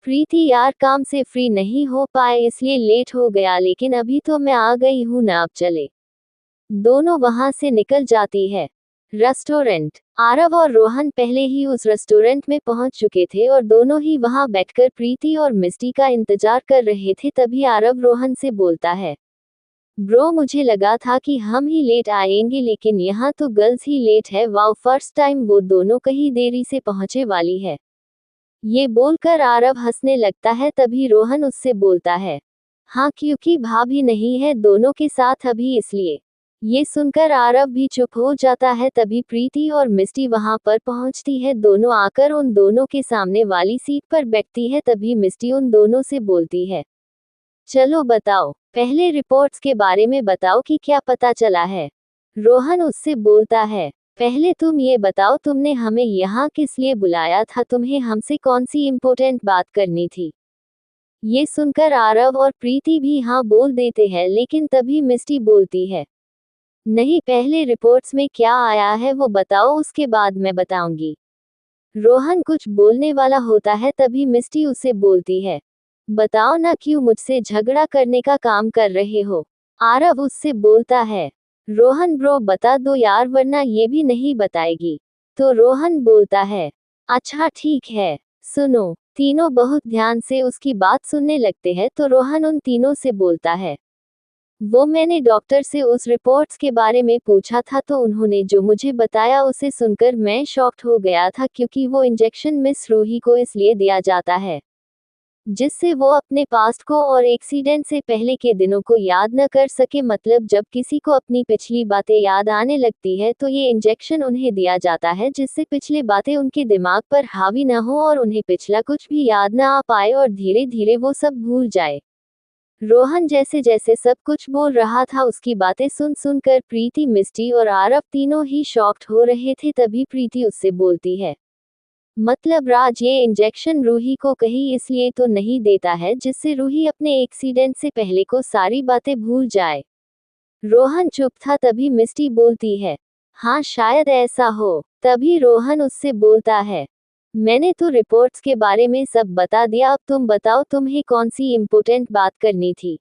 प्रीति यार काम से फ्री नहीं हो पाए इसलिए लेट हो गया, लेकिन अभी तो मैं आ गई हूँ ना, अब चले। दोनों वहां से निकल जाती है। रेस्टोरेंट। आरव और रोहन पहले ही उस रेस्टोरेंट में पहुंच चुके थे और दोनों ही वहां बैठकर प्रीति और मिस्टी का इंतजार कर रहे थे। तभी आरव रोहन से बोलता है, ब्रो मुझे लगा था कि हम ही लेट आएंगे, लेकिन यहाँ तो गर्ल्स ही लेट है। वाओ, फर्स्ट टाइम वो दोनों कहीं देरी से पहुंचे वाली है। ये बोलकर आरव हंसने लगता है, तभी रोहन उससे बोलता है, हाँ क्योंकि भाभी नहीं है दोनों के साथ अभी, इसलिए। ये सुनकर आरव भी चुप हो जाता है। तभी प्रीति और मिस्टी वहां पर पहुंचती है। दोनों आकर उन दोनों के सामने वाली सीट पर बैठती है। तभी मिस्टी उन दोनों से बोलती है, चलो बताओ, पहले रिपोर्ट्स के बारे में बताओ कि क्या पता चला है। रोहन उससे बोलता है, पहले तुम ये बताओ तुमने हमें यहाँ किस लिए बुलाया था, तुम्हें हमसे कौन सी इम्पोर्टेंट बात करनी थी? ये सुनकर आरव और प्रीति भी हाँ बोल देते हैं, लेकिन तभी मिस्टी बोलती है, नहीं पहले रिपोर्ट्स में क्या आया है वो बताओ, उसके बाद मैं बताऊंगी। रोहन कुछ बोलने वाला होता है, तभी मिस्टी उसे बोलती है, बताओ ना क्यों मुझसे झगड़ा करने का काम कर रहे हो? आरव उससे बोलता है, रोहन ब्रो बता दो यार वरना ये भी नहीं बताएगी। तो रोहन बोलता है, अच्छा ठीक है, सुनो। तीनों बहुत ध्यान से उसकी बात सुनने लगते हैं तो रोहन उन तीनों से बोलता है, वो मैंने डॉक्टर से उस रिपोर्ट्स के बारे में पूछा था तो उन्होंने जो मुझे बताया उसे सुनकर मैं शॉक्ड हो गया था, क्योंकि वो इंजेक्शन मिस रूही को इसलिए दिया जाता है जिससे वो अपने पास्ट को और एक्सीडेंट से पहले के दिनों को याद न कर सके। मतलब जब किसी को अपनी पिछली बातें याद आने लगती है तो ये इंजेक्शन उन्हें दिया जाता है, जिससे पिछली बातें उनके दिमाग पर हावी न हो और उन्हें पिछला कुछ भी याद न आ पाए और धीरे धीरे वो सब भूल जाए। रोहन जैसे जैसे सब कुछ बोल रहा था उसकी बातें सुन सुनकर प्रीति, मिस्टी और आरव तीनों ही शॉक्ड हो रहे थे। तभी प्रीति उससे बोलती है, मतलब राज ये इंजेक्शन रूही को कहीं इसलिए तो नहीं देता है जिससे रूही अपने एक्सीडेंट से पहले को सारी बातें भूल जाए। रोहन चुप था। तभी मिस्टी बोलती है, हाँ शायद ऐसा हो। तभी रोहन उससे बोलता है, मैंने तो रिपोर्ट्स के बारे में सब बता दिया, अब तुम बताओ तुम्हें कौन सी इम्पोर्टेंट बात करनी थी।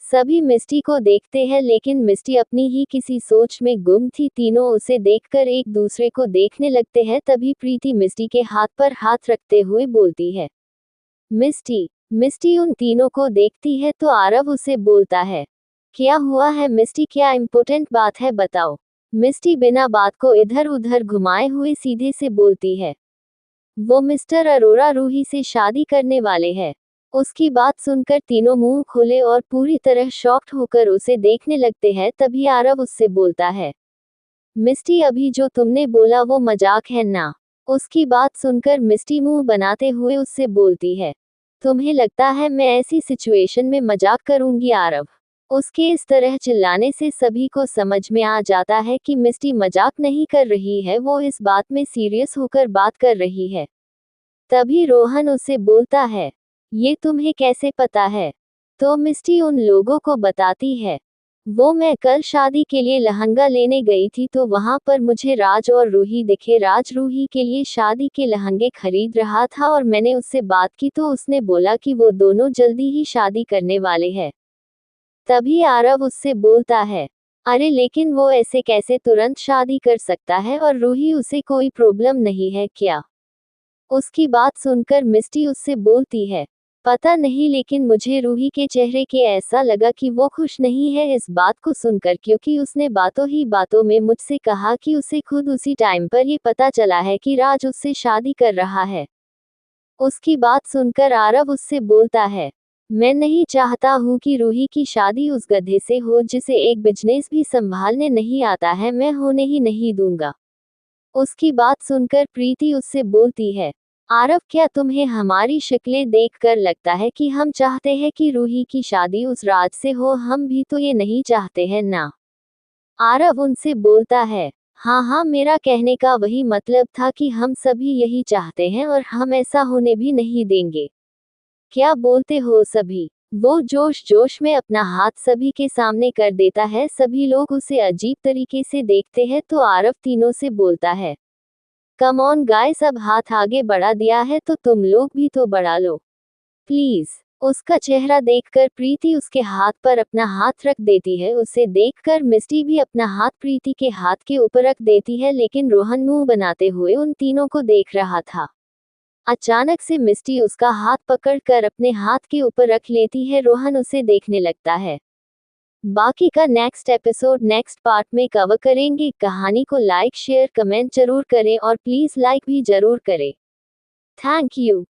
सभी मिस्टी को देखते हैं लेकिन मिस्टी अपनी ही किसी सोच में गुम थी। तीनों उसे देखकर एक दूसरे को देखने लगते हैं। तभी प्रीति मिस्टी के हाथ पर हाथ रखते हुए बोलती है, मिस्टी। मिस्टी उन तीनों को देखती है तो आरव उसे बोलता है, क्या हुआ है मिस्टी, क्या इम्पोर्टेंट बात है बताओ। मिस्टी बिना बात को इधर उधर घुमाए हुए सीधे से बोलती है, वो मिस्टर अरोरा रूही से शादी करने वाले हैं। उसकी बात सुनकर तीनों मुंह खोले और पूरी तरह शॉक्ड होकर उसे देखने लगते हैं। तभी आरव उससे बोलता है, मिस्टी अभी जो तुमने बोला वो मजाक है ना। उसकी बात सुनकर मिस्टी मुंह बनाते हुए उससे बोलती है, तुम्हें लगता है मैं ऐसी सिचुएशन में मजाक करूंगी आरव। उसके इस तरह चिल्लाने से सभी को समझ में आ जाता है कि मिस्टी मजाक नहीं कर रही है, वो इस बात में सीरियस होकर बात कर रही है। तभी रोहन उसे बोलता है, ये तुम्हें कैसे पता है। तो मिस्टी उन लोगों को बताती है, वो मैं कल शादी के लिए लहंगा लेने गई थी तो वहां पर मुझे राज और रूही दिखे। राज रूही के लिए शादी के लहंगे खरीद रहा था और मैंने उससे बात की तो उसने बोला कि वो दोनों जल्दी ही शादी करने वाले हैं। तभी आरव उससे बोलता है, अरे लेकिन वो ऐसे कैसे तुरंत शादी कर सकता है और रूही उसे कोई प्रॉब्लम नहीं है क्या। उसकी बात सुनकर मिस्टी उससे बोलती है, पता नहीं लेकिन मुझे रूही के चेहरे के ऐसा लगा कि वो खुश नहीं है इस बात को सुनकर, क्योंकि उसने बातों ही बातों में मुझसे कहा कि उसे खुद उसी टाइम पर ये पता चला है कि राज उससे शादी कर रहा है। उसकी बात सुनकर आरव उससे बोलता है, मैं नहीं चाहता हूँ कि रूही की शादी उस गधे से हो जिसे एक बिजनेस भी संभालने नहीं आता है, मैं होने ही नहीं दूंगा। उसकी बात सुनकर प्रीति उससे बोलती है, आरव क्या तुम्हें हमारी शक्लें देखकर लगता है कि हम चाहते हैं कि रूही की शादी उस राज से हो, हम भी तो ये नहीं चाहते हैं ना। आरव उनसे बोलता है, हाँ हाँ मेरा कहने का वही मतलब था कि हम सभी यही चाहते हैं और हम ऐसा होने भी नहीं देंगे। क्या बोलते हो सभी। वो जोश जोश में अपना हाथ सभी के सामने कर देता है। सभी लोग उसे अजीब तरीके से देखते हैं तो आरव तीनों से बोलता है, कम ऑन गाइस, अब हाथ आगे बढ़ा दिया है तो तुम लोग भी तो बढ़ा लो प्लीज। उसका चेहरा देखकर प्रीति उसके हाथ पर अपना हाथ रख देती है। उसे देखकर मिस्टी भी अपना हाथ प्रीति के हाथ के ऊपर रख देती है, लेकिन रोहन मुंह बनाते हुए उन तीनों को देख रहा था। अचानक से मिस्टी उसका हाथ पकड़कर अपने हाथ के ऊपर रख लेती है। रोहन उसे देखने लगता है। बाकी का नेक्स्ट एपिसोड नेक्स्ट पार्ट में कवर करेंगे। कहानी को लाइक शेयर कमेंट जरूर करें और प्लीज लाइक भी जरूर करें। Thank you.